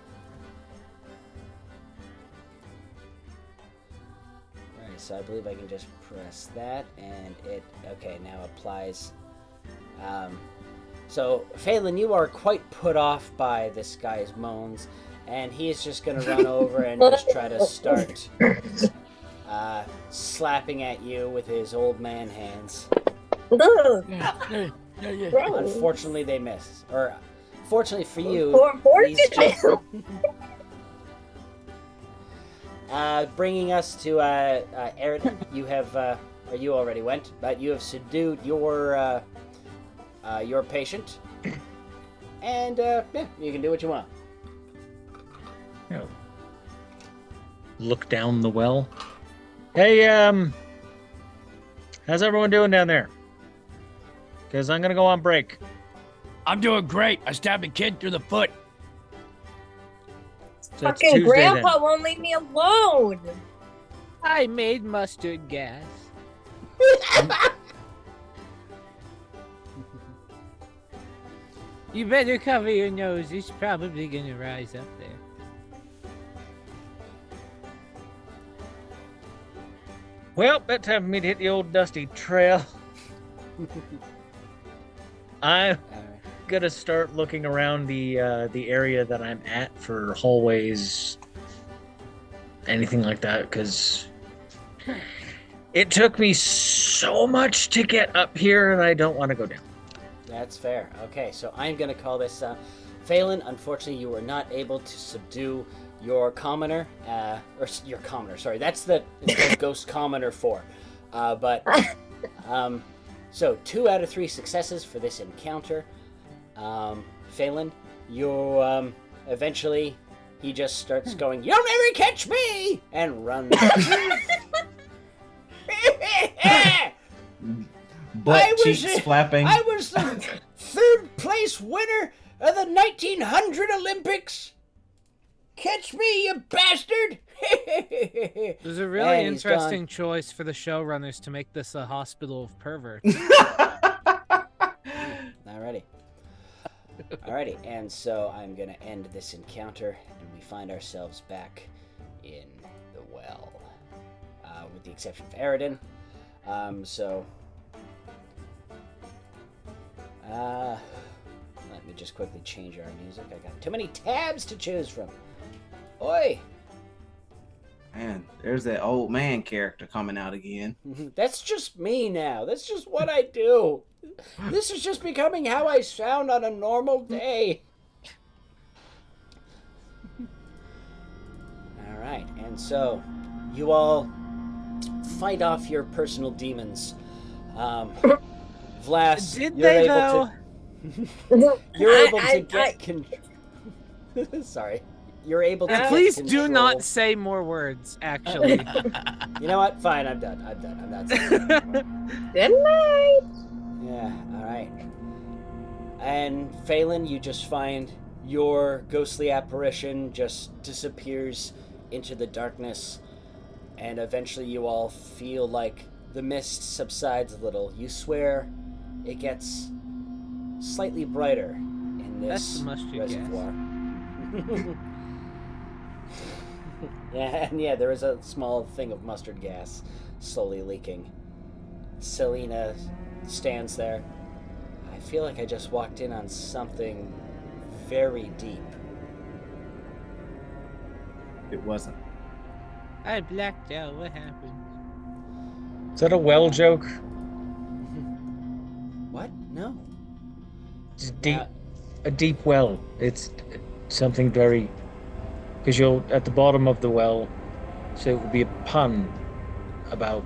Right, so I believe I can just press that, and it, okay, now applies. So, Phelan, you are quite put off by this guy's moans, and he is just going to run over and just try to start slapping at you with his old man hands. Ugh. Yeah. Unfortunately, they miss. Or, fortunately for you, he's just... bringing us to Aridin. You have, or you already went, but you have subdued your patient, and yeah, you can do what you want. You know, look down the well. Hey, how's everyone doing down there? Because I'm gonna go on break. I'm doing great. I stabbed a kid through the foot. So it's Fucking Tuesday grandpa then. won't leave me alone. I made mustard gas. You better cover your nose. It's probably gonna rise up there. Well, that time for me to hit the old dusty trail. I'm gonna start looking around the area that I'm at for hallways, anything like that, because it took me so much to get up here, and I don't want to go down. That's fair. Okay, so I'm gonna call this Phelan. Unfortunately, you were not able to subdue your commoner, your commoner. Sorry, that's the ghost commoner 4. So 2 out of 3 successes for this encounter. Phelan, you eventually he just starts going, "You'll never catch me!" and runs. Butt cheeks flapping. I was the 3rd place winner of the 1900 Olympics. Catch me, you bastard! It was a really And he's interesting choice for the showrunners to make this a hospital of perverts. Alrighty, and so I'm gonna end this encounter, and we find ourselves back in the well, with the exception of Aridin. Let me just quickly change our music. I got too many tabs to choose from. Oi! Man, there's that old man character coming out again. That's just me now. That's just what I do. This is just becoming how I sound on a normal day. Alright, and so you all fight off your personal demons. Vlas, Did you're they, able though? to... You're able to get... Sorry. You're able to get Please control. do not say more words, actually. You know what? Fine, I'm done. I'm not saying that anymore. Good night. Yeah, alright. And Phelan, you just find your ghostly apparition just disappears into the darkness, and eventually you all feel like the mist subsides a little. You swear it gets slightly brighter in That's this the mustard gas. reservoir. Yeah, there is a small thing of mustard gas slowly leaking. Selena stands there. I feel like I just walked in on something very deep. It wasn't. I blacked out. What happened? Is that a well joke? What? No. It's a deep well. It's something very, because you're at the bottom of the well, so it would be a pun about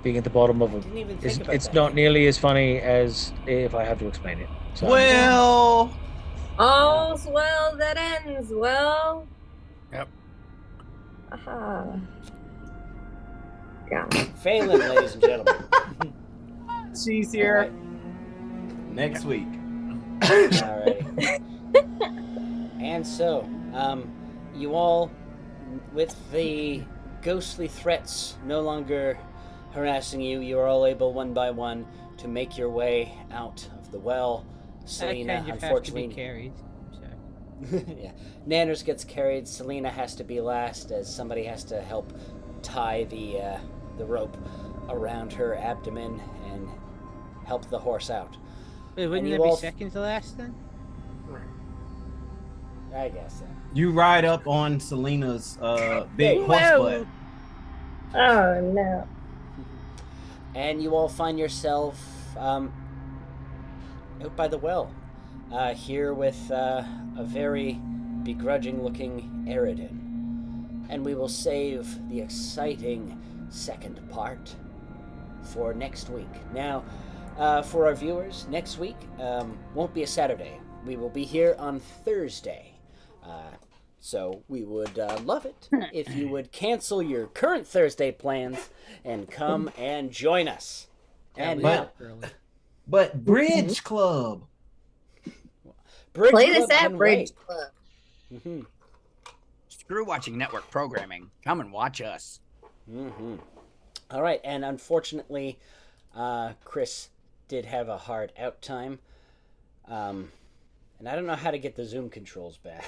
being at the bottom of a. Didn't even think about It's that. not nearly as funny as if I have to explain it. So Well, All's well that ends well. Yep. Aha. God. Phelan, ladies and gentlemen. she's here. Next week. Alrighty. And so, you all, with the ghostly threats no longer harassing you, you are all able, one by one, to make your way out of the well. Selena, That kind of unfortunately, have to be carried. Sorry. yeah. Nanners gets carried. Selena has to be last, as somebody has to help tie the rope around her abdomen and help the horse out. Wait, wouldn't you it be all- second to last then? I guess so. You ride up on Selena's big Hey, horse whoa. butt. Oh no. And you all find yourself out by the well, here with a very begrudging-looking Eridan. And we will save the exciting second part for next week. Now, for our viewers, next week won't be a Saturday. We will be here on Thursday. So we would love it if you would cancel your current Thursday plans and come and join us. And now, But Bridge Club. Bridge Play Club this at can Bridge wait. Club. Mm-hmm. Screw watching network programming. Come and watch us. Mm-hmm. All right, and unfortunately, Chris did have a hard out time. And I don't know how to get the Zoom controls back,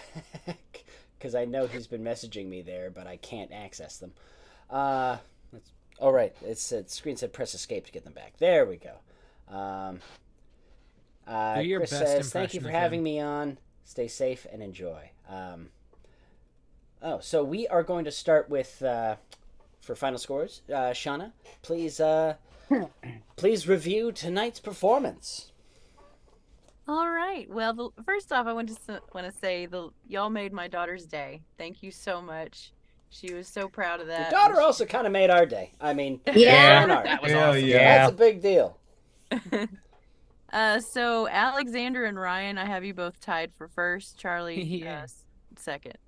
because I know he's been messaging me there, but I can't access them. All right, screen said press escape to get them back. There we go. Do your Chris best says, thank you impression for of having him." me on. Stay safe and enjoy. So we are going to start with, for final scores, Shauna, please review tonight's performance. All right. Well, first off, I want to say y'all made my daughter's day. Thank you so much. She was so proud of that. Your daughter also kind of made our day. I mean, Yeah. fan art. That was Hell awesome. yeah. That's a big deal. So Alexander and Ryan, I have you both tied for first. Charlie, Yeah. second.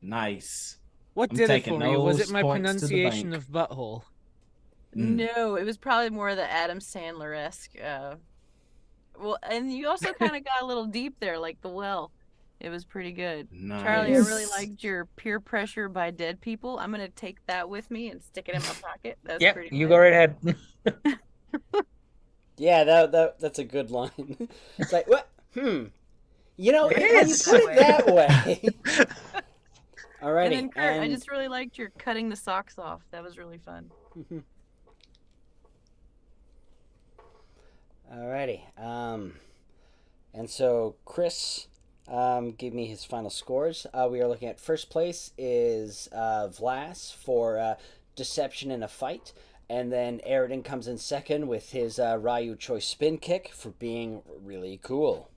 Nice. What I'm did it taking for you? Was those it my points to the pronunciation bank. of butthole? No, it was probably more the Adam Sandler-esque. Well, and you also kind of got a little deep there, like the well. It was pretty good. Nice. Charlie, I really liked your peer pressure by dead people. I'm gonna take that with me and stick it in my pocket. That's Yep, pretty you good. go right ahead. Yeah, that's a good line. It's like, what? You know, It when you is. put it that way. Alrighty. And then Kurt, I just really liked your cutting the socks off. That was really fun. Alrighty. And so Chris gave me his final scores. We are looking at first place is Vlas for deception in a fight. And then Eridan comes in second with his Ryu choice spin kick for being really cool.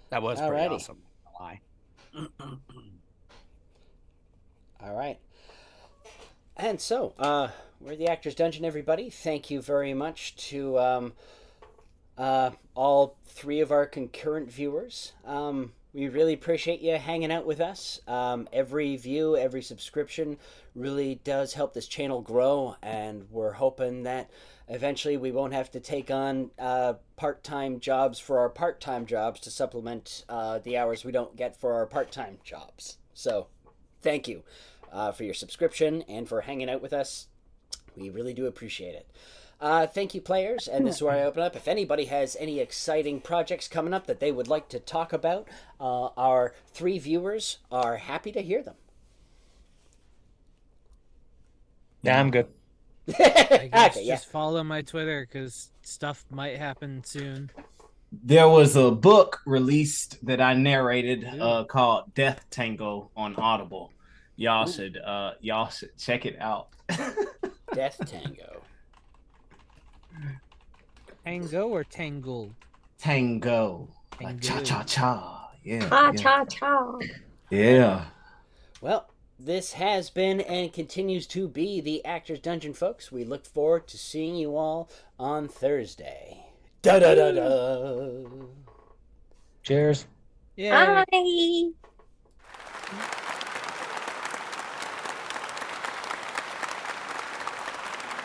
That was pretty Alrighty. awesome. No lie. All right. And so, we're the Actors Dungeon, everybody. Thank you very much to all three of our concurrent viewers. We really appreciate you hanging out with us. Every view, every subscription really does help this channel grow, and we're hoping that eventually we won't have to take on part-time jobs for our part-time jobs to supplement the hours we don't get for our part-time jobs. So, thank you for your subscription and for hanging out with us. We really do appreciate it. Thank you, players, and this is where I open up. If anybody has any exciting projects coming up that they would like to talk about, our three viewers are happy to hear them. Yeah, I'm good. I guess Okay, yeah. just follow my Twitter because stuff might happen soon. There was a book released that I narrated called Death Tango on Audible. Y'all should check it out. Death Tango. Tango or Tangled? Tango. Like Tango. cha cha cha. Yeah. Cha yeah. cha cha. Yeah. Well, this has been and continues to be the Actors Dungeon, folks. We look forward to seeing you all on Thursday. Da da da da. Cheers. Yeah. Bye.